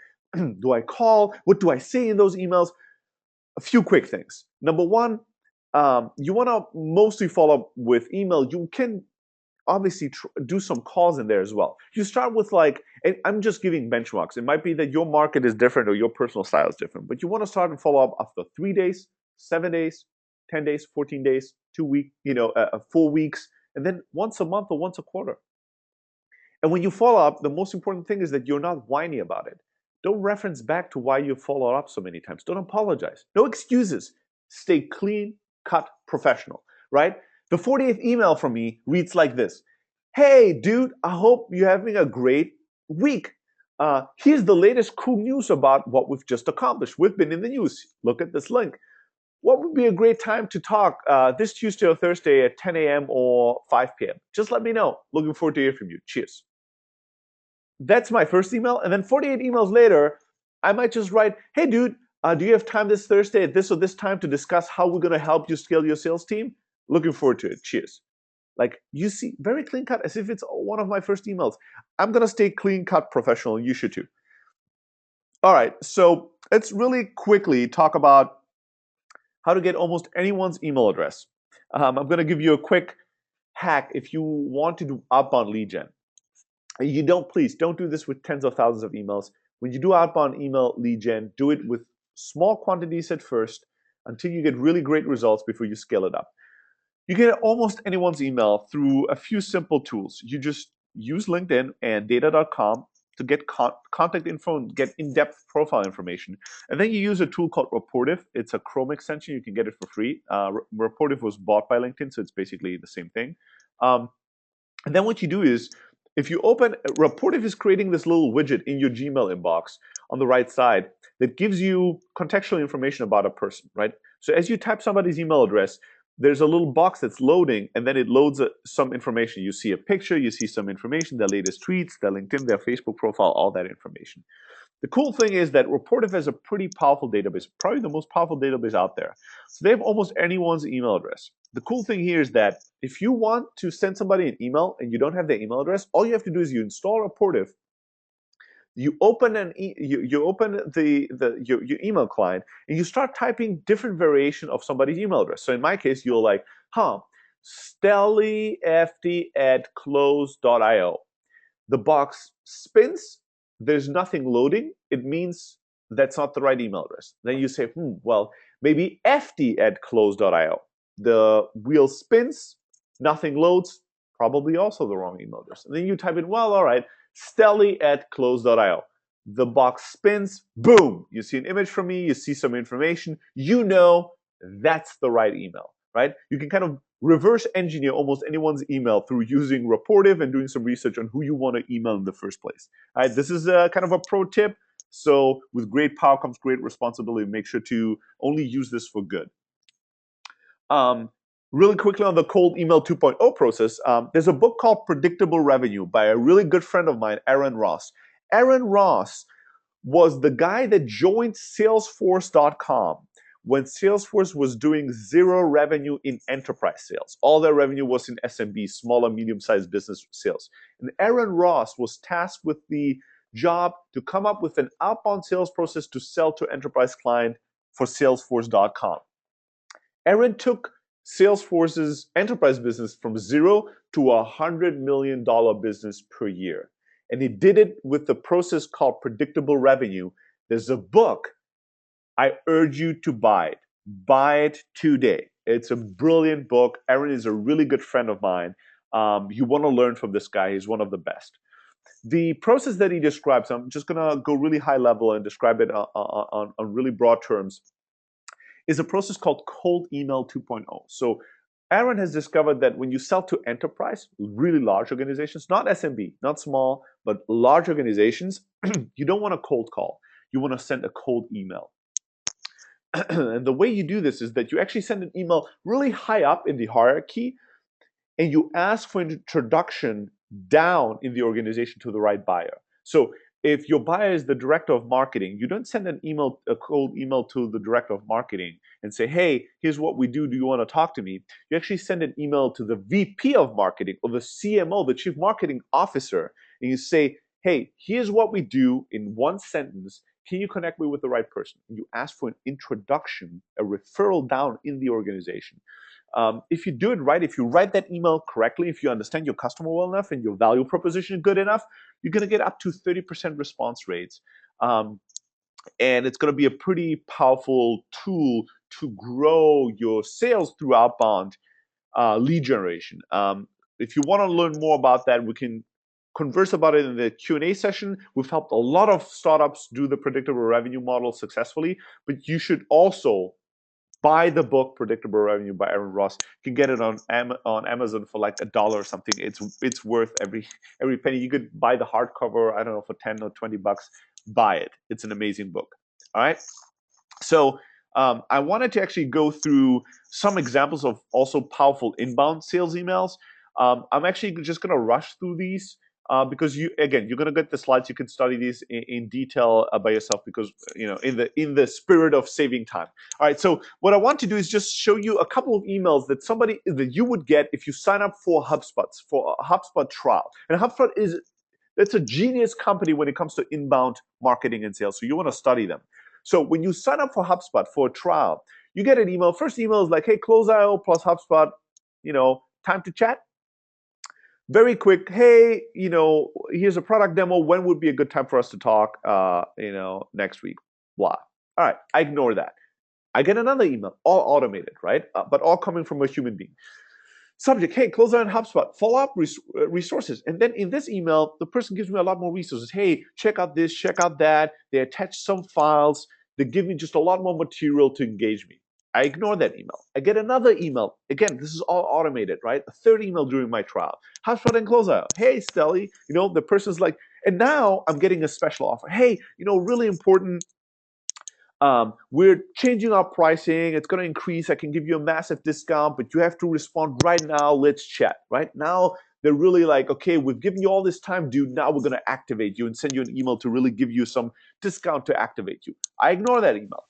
do I call? What do I say in those emails? A few quick things. Number one, you want to mostly follow up with email. You can obviously do some calls in there as well. You start with, like, and I'm just giving benchmarks. It might be that your market is different or your personal style is different, but you want to start and follow up after 3 days, 7 days, 10 days, 14 days, 2 weeks, 4 weeks, and then once a month or once a quarter. And when you follow up, the most important thing is that you're not whiny about it. Don't reference back to why you followed up so many times. Don't apologize. No excuses. Stay clean, cut, professional, right? The 40th email from me reads like this. Hey, dude, I hope you're having a great week. Here's the latest cool news about what we've just accomplished. We've been in the news. Look at this link. What would be a great time to talk this Tuesday or Thursday at 10 a.m. or 5 p.m.? Just let me know. Looking forward to hearing from you. Cheers. That's my first email. And then 48 emails later, I might just write, hey, dude, do you have time this Thursday at this or this time to discuss how we're going to help you scale your sales team? Looking forward to it. Cheers. Like, you see, very clean cut, as if it's one of my first emails. I'm going to stay clean cut professional. You should too. All right. So let's really quickly talk about how to get almost anyone's email address. I'm going to give you a quick hack if you want to do outbound lead gen. Please don't do this with tens of thousands of emails. When you do outbound email lead gen, do it with small quantities at first until you get really great results before you scale it up. You get almost anyone's email through a few simple tools. You just use LinkedIn and data.com to get contact info and get in-depth profile information. And then you use a tool called Rapportive. It's a Chrome extension. You can get it for free. Rapportive was bought by LinkedIn, so it's basically the same thing. And then what you do is, if you open, Rapportive is creating this little widget in your Gmail inbox on the right side that gives you contextual information about a person, right? So as you type somebody's email address, there's a little box that's loading, and then it loads some information. You see a picture, you see some information, their latest tweets, their LinkedIn, their Facebook profile, all that information. The cool thing is that Rapportive has a pretty powerful database, probably the most powerful database out there. So they have almost anyone's email address. The cool thing here is that if you want to send somebody an email and you don't have their email address, all you have to do is you install Rapportive. You open your email client and you start typing different variation of somebody's email address. So in my case, you're like, stellyft@close.io. The box spins, there's nothing loading. It means that's not the right email address. Then you say, well, maybe ft@close.io. The wheel spins, nothing loads, probably also the wrong email address. And then you type in, well, all right, stelly@close.io. The box spins, boom, you see an image from me, you see some information, you know that's the right email, right? You can kind of reverse engineer almost anyone's email through using Rapportive and doing some research on who you want to email in the first place. All right, this is kind of a pro tip. So with great power comes great responsibility. Make sure to only use this for good. Really quickly on the cold email 2.0 process, there's a book called Predictable Revenue by a really good friend of mine, Aaron Ross. Aaron Ross was the guy that joined Salesforce.com when Salesforce was doing zero revenue in enterprise sales. All their revenue was in SMB, small and medium-sized business sales. And Aaron Ross was tasked with the job to come up with an outbound sales process to sell to enterprise client for Salesforce.com. Aaron took Salesforce's enterprise business from zero to $100 million business per year. And he did it with the process called Predictable Revenue. There's a book. I urge you to buy it. Buy it today. It's a brilliant book. Aaron is a really good friend of mine. You want to learn from this guy. He's one of the best. The process that he describes, I'm just going to go really high level and describe it on really broad terms, is a process called Cold Email 2.0. So Aaron has discovered that when you sell to enterprise, really large organizations, not SMB, not small, but large organizations, you don't want a cold call. You want to send a cold email. And the way you do this is that you actually send an email really high up in the hierarchy, and you ask for an introduction down in the organization to the right buyer. So if your buyer is the director of marketing, you don't send a cold email to the director of marketing and say, hey, here's what we do. Do you want to talk to me? You actually send an email to the VP of marketing or the CMO, the chief marketing officer, and you say, hey, here's what we do in one sentence. Can you connect me with the right person? And you ask for an introduction, a referral down in the organization. If you do it right, if you write that email correctly, if you understand your customer well enough and your value proposition good enough, you're going to get up to 30% response rates. And it's going to be a pretty powerful tool to grow your sales through outbound lead generation. If you want to learn more about that, we can converse about it in the Q&A session. We've helped a lot of startups do the predictable revenue model successfully, but you should also buy the book Predictable Revenue by Aaron Ross. You can get it on Amazon for like $1 or something. It's worth every penny. You could buy the hardcover, I don't know, for 10 or 20 bucks. Buy it. It's an amazing book. All right. So I wanted to actually go through some examples of also powerful inbound sales emails. I'm actually just going to rush through these. Because you're going to get the slides. You can study these in detail by yourself, because in the spirit of saving time. All right. So what I want to do is just show you a couple of emails that you would get if you sign up for a HubSpot trial. And HubSpot it's a genius company when it comes to inbound marketing and sales. So you want to study them. So when you sign up for HubSpot for a trial, you get an email. First email is like, hey, Close.io plus HubSpot, time to chat. Very quick, hey, here's a product demo. When would be a good time for us to talk? Next week, blah. All right, I ignore that. I get another email, all automated, right? But all coming from a human being. Subject, hey, close out HubSpot, follow-up resources. And then in this email, the person gives me a lot more resources. Hey, check out this, check out that. They attach some files. They give me just a lot more material to engage me. I ignore that email. I get another email. Again, this is all automated, right? A third email during my trial. HubSpot and closeout. Hey, Stelly, the person's like, and now I'm getting a special offer. Hey, really important. We're changing our pricing. It's going to increase. I can give you a massive discount, but you have to respond right now. Let's chat. Right now, they're really like, okay, we've given you all this time, dude. Now we're going to activate you and send you an email to really give you some discount to activate you. I ignore that email.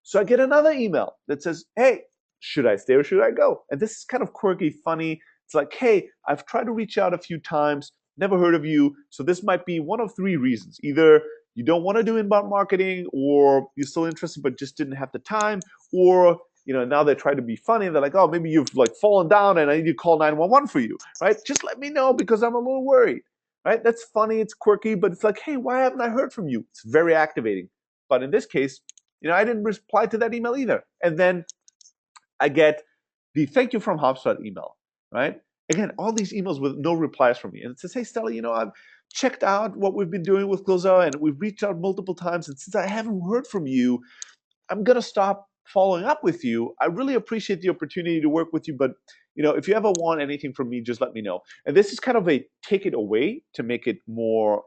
So I get another email that says, hey, should I stay or should I go? And this is kind of quirky, funny. It's like, hey, I've tried to reach out a few times, never heard of you. So this might be one of three reasons. Either you don't want to do inbound marketing, or you're still interested but just didn't have the time, or now they try to be funny. They're like, oh, maybe you've like fallen down and I need to call 911 for you, right? Just let me know because I'm a little worried, right? That's funny, it's quirky, but it's like, hey, why haven't I heard from you? It's very activating. But in this case, I didn't reply to that email either. And then I get the thank you from HubSpot email, right? Again, all these emails with no replies from me. And it says, hey, Stella, I've checked out what we've been doing with Closeo, and we've reached out multiple times. And since I haven't heard from you, I'm going to stop following up with you. I really appreciate the opportunity to work with you, but if you ever want anything from me, just let me know. And this is kind of a take it away to make it more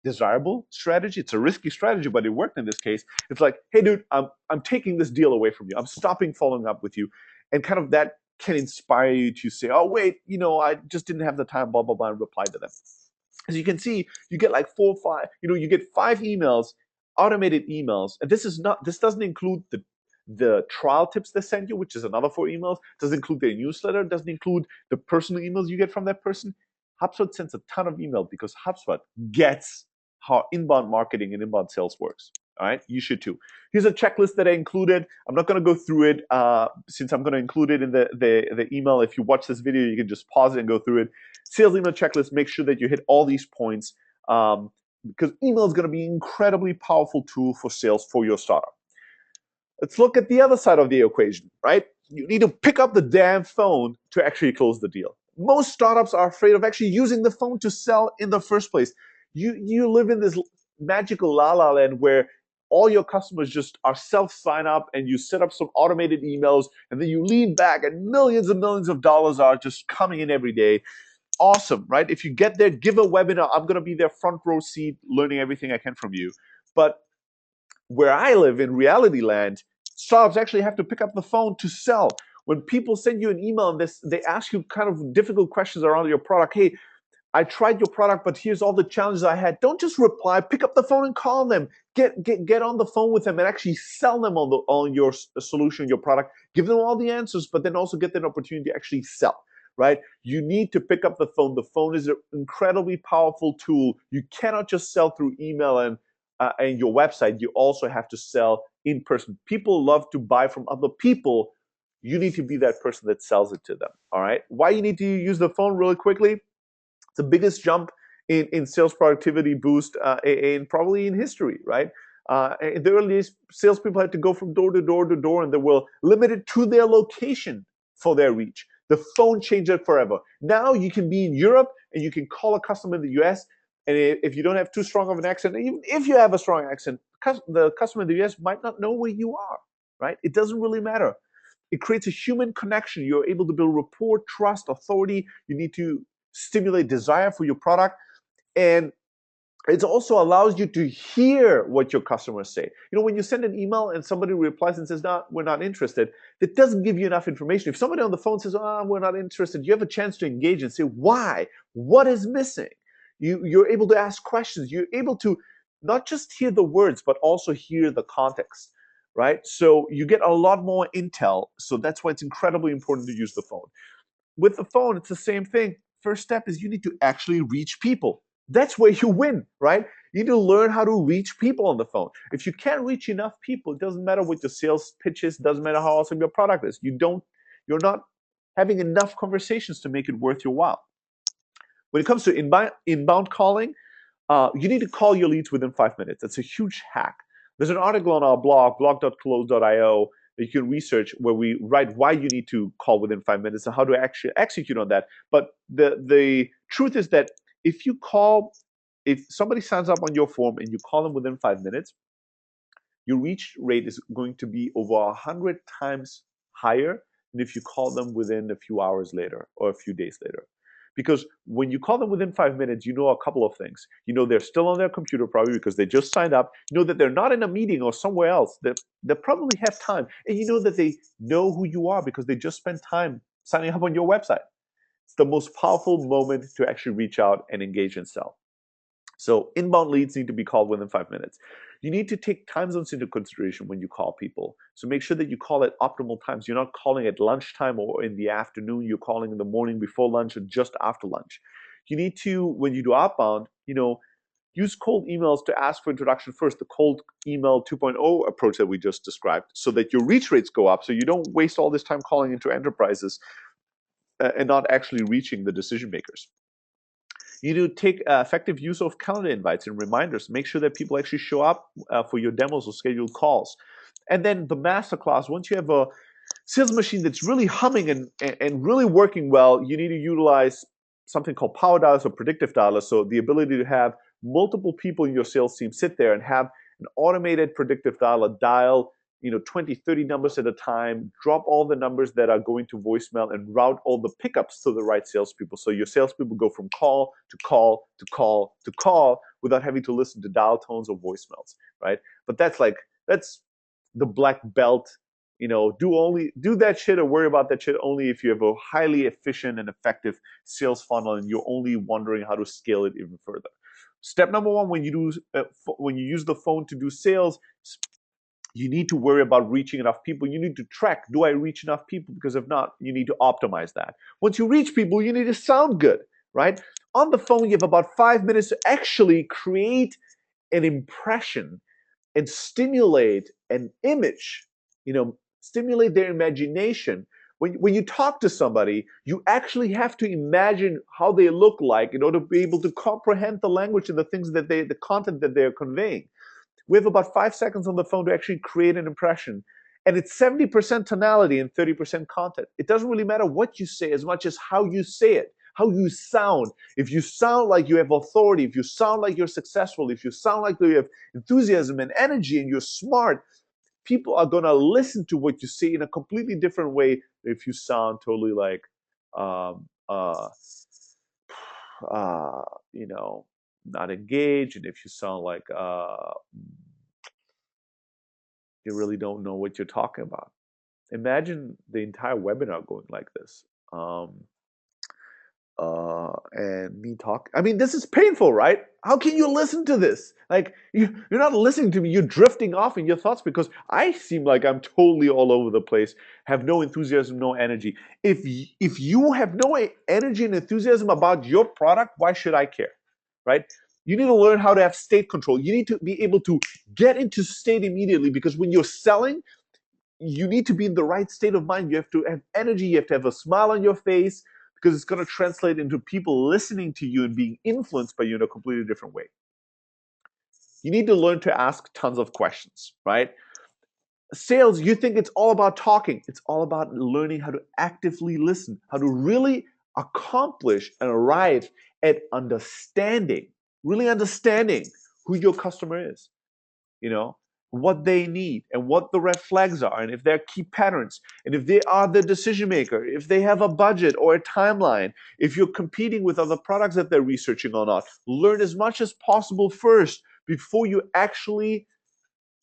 desirable strategy. It's a risky strategy, but it worked in this case. It's like, hey, dude, I'm taking this deal away from you. I'm stopping following up with you. And kind of that can inspire you to say, oh, wait, I just didn't have the time, blah, blah, blah, and reply to them. As you can see, you get like 4 or 5, you get 5 emails, automated emails. And this doesn't include the trial tips they send you, which is another 4 emails. Doesn't include their newsletter, doesn't include the personal emails you get from that person. HubSpot sends a ton of emails because HubSpot gets how inbound marketing and inbound sales works. All right, you should too. Here's a checklist that I included. I'm not going to go through it since I'm going to include it in the email. If you watch this video, you can just pause it and go through it. Sales email checklist, make sure that you hit all these points because email is going to be an incredibly powerful tool for sales for your startup. Let's look at the other side of the equation, right? You need to pick up the damn phone to actually close the deal. Most startups are afraid of actually using the phone to sell in the first place. You live in this magical la-la land where all your customers just are self-sign up and you set up some automated emails and then you lean back and millions of dollars are just coming in every day. Awesome, right? If you get there, give a webinar. I'm going to be there front row seat learning everything I can from you. But where I live in reality land, startups actually have to pick up the phone to sell. When people send you an email and they ask you kind of difficult questions around your product, hey, I tried your product, but here's all the challenges I had. Don't just reply. Pick up the phone and call them. Get on the phone with them and actually sell them on your solution, your product. Give them all the answers, but then also get that opportunity to actually sell. Right? You need to pick up the phone. The phone is an incredibly powerful tool. You cannot just sell through email and your website. You also have to sell in person. People love to buy from other people. You need to be that person that sells it to them. All right. Why you need to use the phone really quickly? The biggest jump in sales productivity boost in probably in history, right? In the early days, salespeople had to go from door to door to door, and they were limited to their location for their reach. The phone changed it forever. Now you can be in Europe and you can call a customer in the US, and if you don't have too strong of an accent, even if you have a strong accent, the customer in the US might not know where you are, right? It doesn't really matter. It creates a human connection. You're able to build rapport, trust, authority. You need to stimulate desire for your product. And it also allows you to hear what your customers say. You know, when you send an email and somebody replies and says, no, we're not interested, that doesn't give you enough information. If somebody on the phone says, oh, we're not interested, you have a chance to engage and say, why? What is missing? You're able to ask questions. You're able to not just hear the words, but also hear the context, right? So you get a lot more intel. So that's why it's incredibly important to use the phone. With the phone, it's the same thing. First step is you need to actually reach people. That's where you win, right? You need to learn how to reach people on the phone. If you can't reach enough people, it doesn't matter what your sales pitch is, doesn't matter how awesome your product is. You're not having enough conversations to make it worth your while. When it comes to inbound calling, you need to call your leads within 5 minutes. That's a huge hack. There's an article on our blog, blog.close.io, that you can research where we write why you need to call within 5 minutes and how to actually execute on that. But the truth is that if somebody signs up on your form and you call them within 5 minutes, your reach rate is going to be over 100 times higher than if you call them within a few hours later or a few days later. Because when you call them within 5 minutes, you know a couple of things. You know they're still on their computer probably because they just signed up. You know that they're not in a meeting or somewhere else. They probably have time. And you know that they know who you are because they just spent time signing up on your website. It's the most powerful moment to actually reach out and engage and sell. So inbound leads need to be called within 5 minutes. You need to take time zones into consideration when you call people. So make sure that you call at optimal times. You're not calling at lunchtime or in the afternoon. You're calling in the morning before lunch or just after lunch. You need to, when you do outbound, use cold emails to ask for introduction first, the cold email 2.0 approach that we just described, so that your reach rates go up, so you don't waste all this time calling into enterprises and not actually reaching the decision makers. You need to take effective use of calendar invites and reminders. Make sure that people actually show up for your demos or scheduled calls. And then the masterclass, once you have a sales machine that's really humming and really working well, you need to utilize something called power dialers or predictive dialers. So the ability to have multiple people in your sales team sit there and have an automated predictive dialer dial 20, 30 numbers at a time, drop all the numbers that are going to voicemail and route all the pickups to the right salespeople. So your salespeople go from call to call to call to call without having to listen to dial tones or voicemails, right? But that's the black belt. Do that shit or worry about that shit only if you have a highly efficient and effective sales funnel and you're only wondering how to scale it even further. Step number one, when you use the phone to do sales, you need to worry about reaching enough people. You need to track, do I reach enough people? Because if not, you need to optimize that. Once you reach people, you need to sound good, right? On the phone, you have about 5 minutes to actually create an impression and stimulate an image, stimulate their imagination. When you talk to somebody, you actually have to imagine how they look like in order to be able to comprehend the language and the content that they're conveying. We have about 5 seconds on the phone to actually create an impression. And it's 70% tonality and 30% content. It doesn't really matter what you say as much as how you say it. how you sound. If you sound like you have authority, if you sound like you're successful, if you sound like you have enthusiasm and energy and you're smart, people are going to listen to what you say in a completely different way if you sound totally like um, uh, uh, you know, not engaged, and if you sound like you really don't know what you're talking about. Imagine the entire webinar going like this. And me talk. I mean, this is painful, right? How can you listen to this? Like, you're not listening to me. You're drifting off in your thoughts because I seem like I'm totally all over the place, have no enthusiasm, no energy. If you have no energy and enthusiasm about your product, why should I care, right? You need to learn how to have state control. You need to be able to get into state immediately because when you're selling, you need to be in the right state of mind. You have to have energy. You have to have a smile on your face because it's going to translate into people listening to you and being influenced by you in a completely different way. You need to learn to ask tons of questions, right? Sales, you think it's all about talking. It's all about learning how to actively listen, how to really accomplish and arrive at understanding, really understanding who your customer is, you know, what they need and what the red flags are, and if they're key patterns, and if they are the decision maker, if they have a budget or a timeline, if you're competing with other products that they're researching or not. Learn as much as possible first before you actually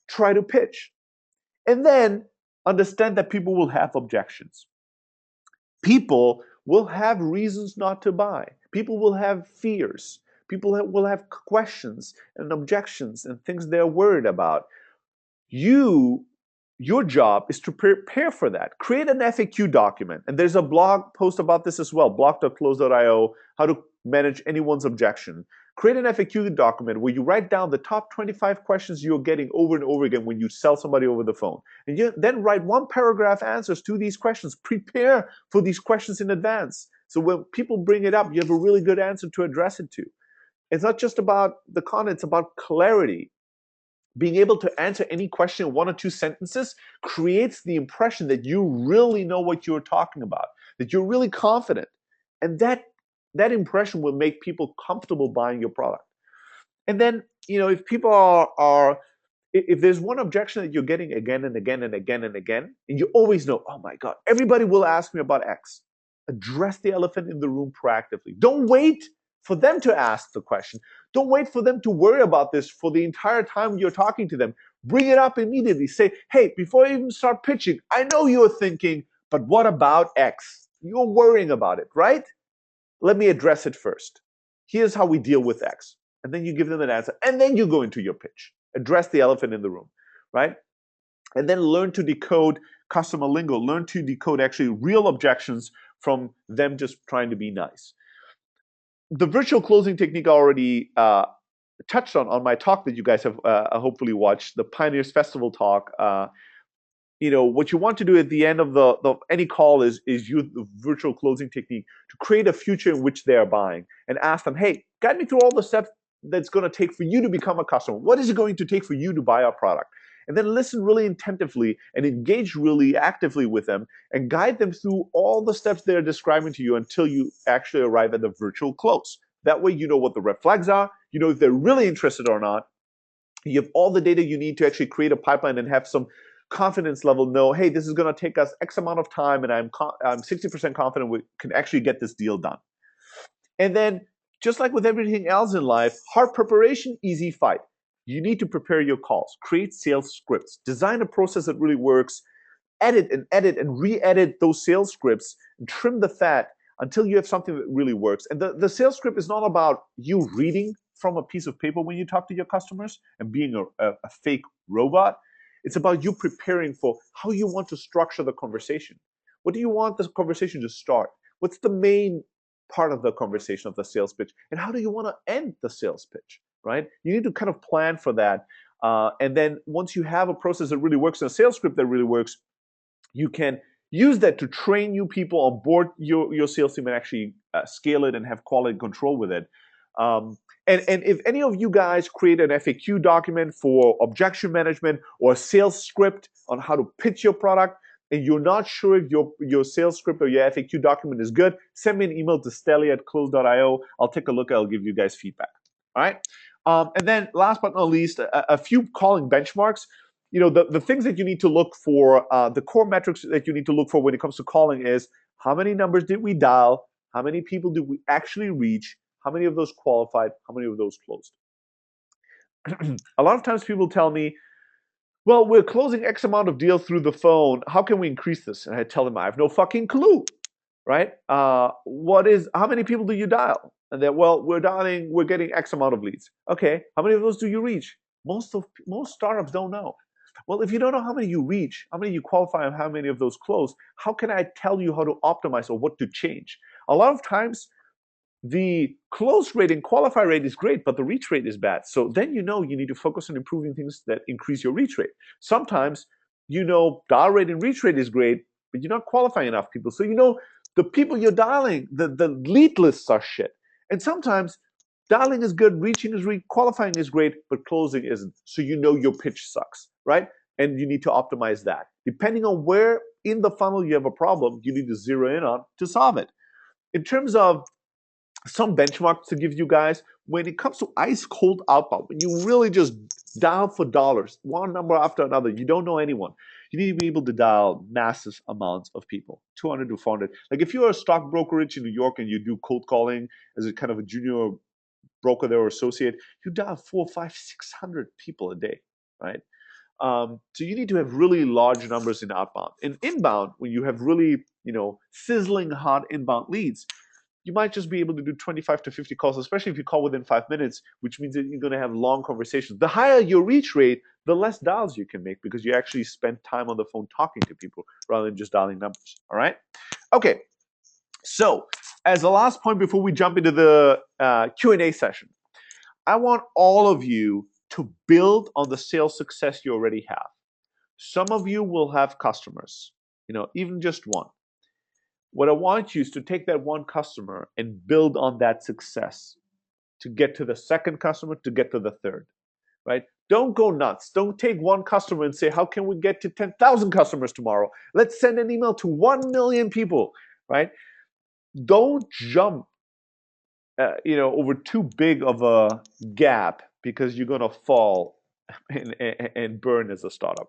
try to pitch. And then understand that people will have objections. People will have reasons not to buy. People will have fears. People will have questions and objections and things they're worried about. Your job is to prepare for that. Create an FAQ document. And there's a blog post about this as well, blog.close.io, how to manage anyone's objection. Create an FAQ document where you write down the top 25 questions you're getting over and over again when you sell somebody over the phone. And you then write one paragraph answers to these questions. Prepare for these questions in advance. So when people bring it up, you have a really good answer to address it to. It's not just about the content, it's about clarity. Being able to answer any question in 1 or 2 sentences creates the impression that you really know what you're talking about, that you're really confident. And that impression will make people comfortable buying your product. And then, if people are if there's one objection that you're getting again and again and again and again, and you always know, oh my God, everybody will ask me about X. Address the elephant in the room proactively. Don't wait for them to ask the question. Don't wait for them to worry about this for the entire time you're talking to them. Bring it up immediately. Say, hey, before I even start pitching, I know you're thinking, but what about X? You're worrying about it, right? Let me address it first. Here's how we deal with X. And then you give them an answer. And then you go into your pitch. Address the elephant in the room, right? And then learn to decode customer lingo. Learn to decode actually real objections from them just trying to be nice. The virtual closing technique I already touched on my talk that you guys have hopefully watched, the Pioneers Festival talk. What you want to do at the end of the any call is use the virtual closing technique to create a future in which they are buying and ask them, hey, guide me through all the steps that's going to take for you to become a customer. What is it going to take for you to buy our product? And then listen really attentively and engage really actively with them and guide them through all the steps they're describing to you until you actually arrive at the virtual close. That way you know what the red flags are, you know if they're really interested or not. You have all the data you need to actually create a pipeline and have some confidence level, know, hey, this is going to take us X amount of time and I'm 60% confident we can actually get this deal done. And then, just like with everything else in life, hard preparation, easy fight. You need to prepare your calls, create sales scripts, design a process that really works, edit and re-edit those sales scripts, and trim the fat until you have something that really works. And the sales script is not about you reading from a piece of paper when you talk to your customers and being a fake robot. It's about you preparing for how you want to structure the conversation. What do you want the conversation to start? What's the main part of the conversation of the sales pitch? And how do you want to end the sales pitch, right? You need to kind of plan for that. And then once you have a process that really works and a sales script that really works, you can use that to train new people on board your sales team and actually scale it and have quality control with it. And if any of you guys create an FAQ document for objection management or a sales script on how to pitch your product, and you're not sure if your sales script or your FAQ document is good, send me an email to stelly@close.io. I'll take a look. I'll give you guys feedback. All right. And then last but not least, a few calling benchmarks. The things that you need to look for, the core metrics that you need to look for when it comes to calling is how many numbers did we dial? How many people did we actually reach? How many of those qualified? How many of those closed? A lot of times people tell me, well, we're closing X amount of deals through the phone. How can we increase this? And I tell them, I have no fucking clue, right? How many people do you dial? And they're, well, we're getting X amount of leads. Okay, how many of those do you reach? Most startups don't know. Well, if you don't know how many you reach, how many you qualify, and how many of those close, how can I tell you how to optimize or what to change? A lot of times, the close rate and qualify rate is great, but the reach rate is bad. So then you need to focus on improving things that increase your reach rate. Sometimes dial rate and reach rate is great, but you're not qualifying enough people. So the people you're dialing, the lead lists are shit. And sometimes dialing is good, reaching is great, qualifying is great, but closing isn't. So your pitch sucks, right? And you need to optimize that. Depending on where in the funnel you have a problem, you need to zero in on to solve it. In terms of some benchmarks to give you guys, when it comes to ice cold outbound, when you really just dial for dollars, one number after another, you don't know anyone. You need to be able to dial massive amounts of people, 200 to 400. Like if you're a stock brokerage in New York and you do cold calling as a kind of a junior broker there or associate, you dial 4, 5, 600 people a day, right? So you need to have really large numbers in outbound. In inbound, when you have really, sizzling hot inbound leads, you might just be able to do 25 to 50 calls, especially if you call within 5 minutes, which means that you're going to have long conversations. The higher your reach rate, the less dials you can make because you actually spend time on the phone talking to people rather than just dialing numbers. All right? Okay. So as the last point before we jump into the Q&A session, I want all of you to build on the sales success you already have. Some of you will have customers, even just one. What I want you is to take that one customer and build on that success to get to the second customer, to get to the third, right? Don't go nuts. Don't take one customer and say, how can we get to 10,000 customers tomorrow? Let's send an email to 1 million people, right? Don't jump, over too big of a gap because you're going to fall and burn as a startup.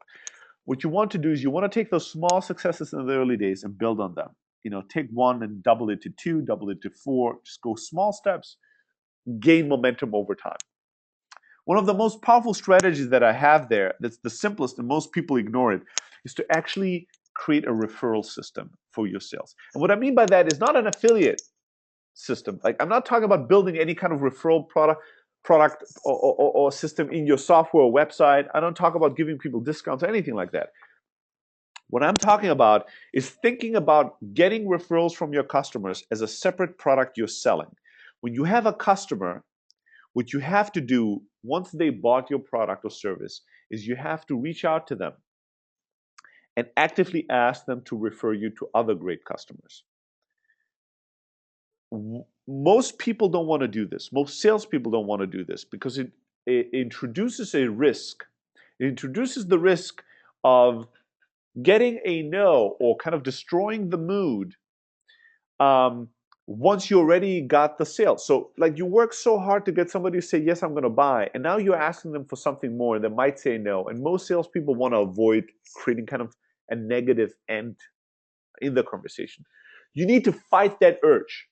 What you want to do is you want to take those small successes in the early days and build on them. Take one and double it to 2, double it to 4, just go small steps, gain momentum over time. One of the most powerful strategies that I have there, that's the simplest and most people ignore it, is to actually create a referral system for your sales. And what I mean by that is not an affiliate system. Like I'm not talking about building any kind of referral product or system in your software or website. I don't talk about giving people discounts or anything like that. What I'm talking about is thinking about getting referrals from your customers as a separate product you're selling. When you have a customer, what you have to do once they bought your product or service is you have to reach out to them and actively ask them to refer you to other great customers. Most people don't want to do this. Most salespeople don't want to do this because it introduces a risk. It introduces the risk of getting a no or kind of destroying the mood once you already got the sale. So like you work so hard to get somebody to say, yes, I'm going to buy. And now you're asking them for something more and they might say no. And most salespeople want to avoid creating kind of a negative end in the conversation. You need to fight that urge,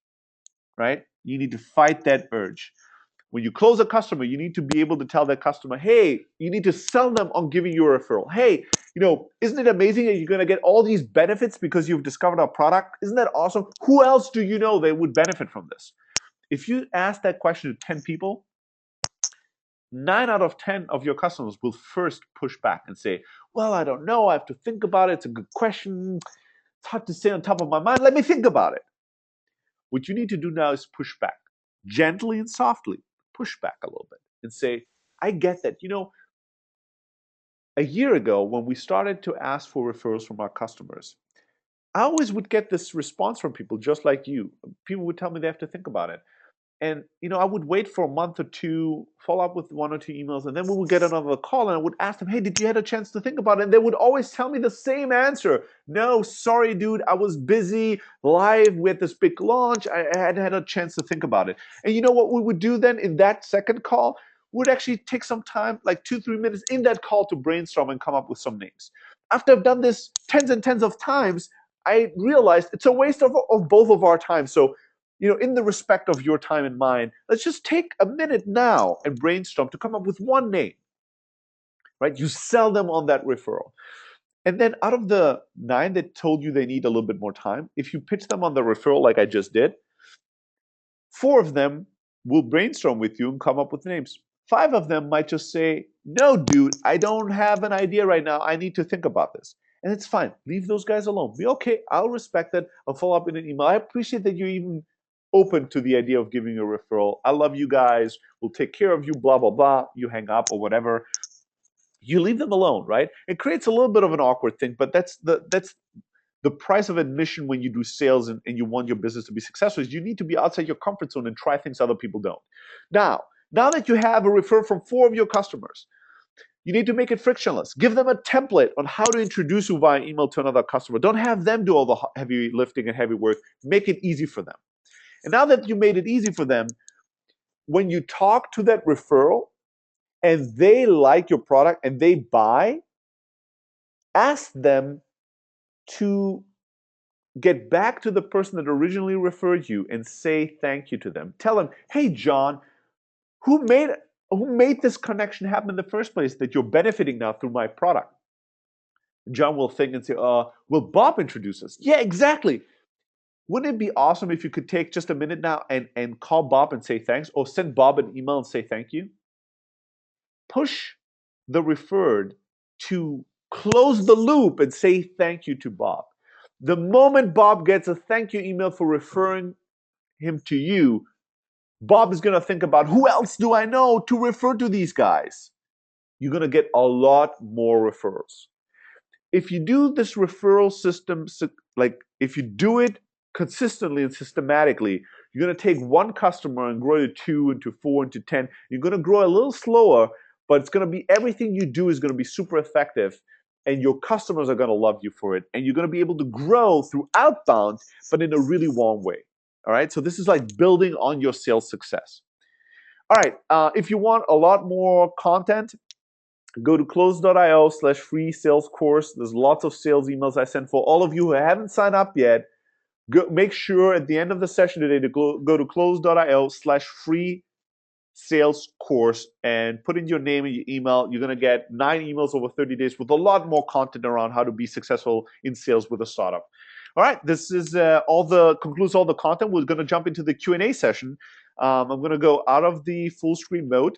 right? You need to fight that urge. When you close a customer, you need to be able to tell that customer, hey, you need to sell them on giving you a referral. Hey, isn't it amazing that you're going to get all these benefits because you've discovered our product? Isn't that awesome? Who else do you know that would benefit from this? If you ask that question to 10 people, 9 out of 10 of your customers will first push back and say, well, I don't know. I have to think about it. It's a good question. It's hard to say on top of my mind. Let me think about it. What you need to do now is push back gently and softly. Push back a little bit and say, I get that. A year ago, when we started to ask for referrals from our customers, I always would get this response from people just like you. People would tell me they have to think about it. And I would wait for a month or two, follow up with one or two emails, and then we would get another call, and I would ask them, "Hey, did you have a chance to think about it?" And they would always tell me the same answer: "No, sorry, dude, I was busy live with this big launch. I hadn't had a chance to think about it." And you know what we would do then in that second call? Would actually take some time, like 2-3 minutes in that call, to brainstorm and come up with some names. After I've done this tens and tens of times, I realized it's a waste of both of our time. So, in the respect of your time and mine, let's just take a minute now and brainstorm to come up with one name, right? You sell them on that referral. And then out of the 9 that told you they need a little bit more time, if you pitch them on the referral like I just did, 4 of them will brainstorm with you and come up with names. 5 of them might just say, "No, dude, I don't have an idea right now. I need to think about this." And it's fine. Leave those guys alone. Be okay. I'll respect that. I'll follow up in an email. I appreciate that you're even open to the idea of giving a referral. I love you guys. We'll take care of you, blah, blah, blah. You hang up or whatever. You leave them alone, right? It creates a little bit of an awkward thing, but that's the price of admission when you do sales and you want your business to be successful is you need to be outside your comfort zone and try things other people don't. Now that you have a referral from 4 of your customers, you need to make it frictionless. Give them a template on how to introduce you via email to another customer. Don't have them do all the heavy lifting and heavy work. Make it easy for them. And now that you made it easy for them, when you talk to that referral and they like your product and they buy, ask them to get back to the person that originally referred you and say thank you to them. Tell them, "Hey, John, who made this connection happen in the first place that you're benefiting now through my product?" John will think and say, "Will Bob introduce us?" Yeah, exactly. Wouldn't it be awesome if you could take just a minute now and call Bob and say thanks, or send Bob an email and say thank you? Push the referred to close the loop and say thank you to Bob. The moment Bob gets a thank you email for referring him to you, Bob is going to think about, who else do I know to refer to these guys? You're going to get a lot more referrals. If you do this referral system, like if you do it consistently and systematically, you're going to take one customer and grow to 2 into 4 into 10. You're going to grow a little slower, but it's going to be, everything you do is going to be super effective, and your customers are going to love you for it, and you're going to be able to grow through outbound, but in a really warm way. All right, so this is like building on your sales success. All right, if you want a lot more content, go to close.io/free sales course. There's lots of sales emails I send. For all of you who haven't signed up yet, make sure at the end of the session today to go to close.io/free sales course and put in your name and your email. You're going to get 9 emails over 30 days with a lot more content around how to be successful in sales with a startup. All right, this is concludes all the content. We're going to jump into the Q&A session. I'm going to go out of the full screen mode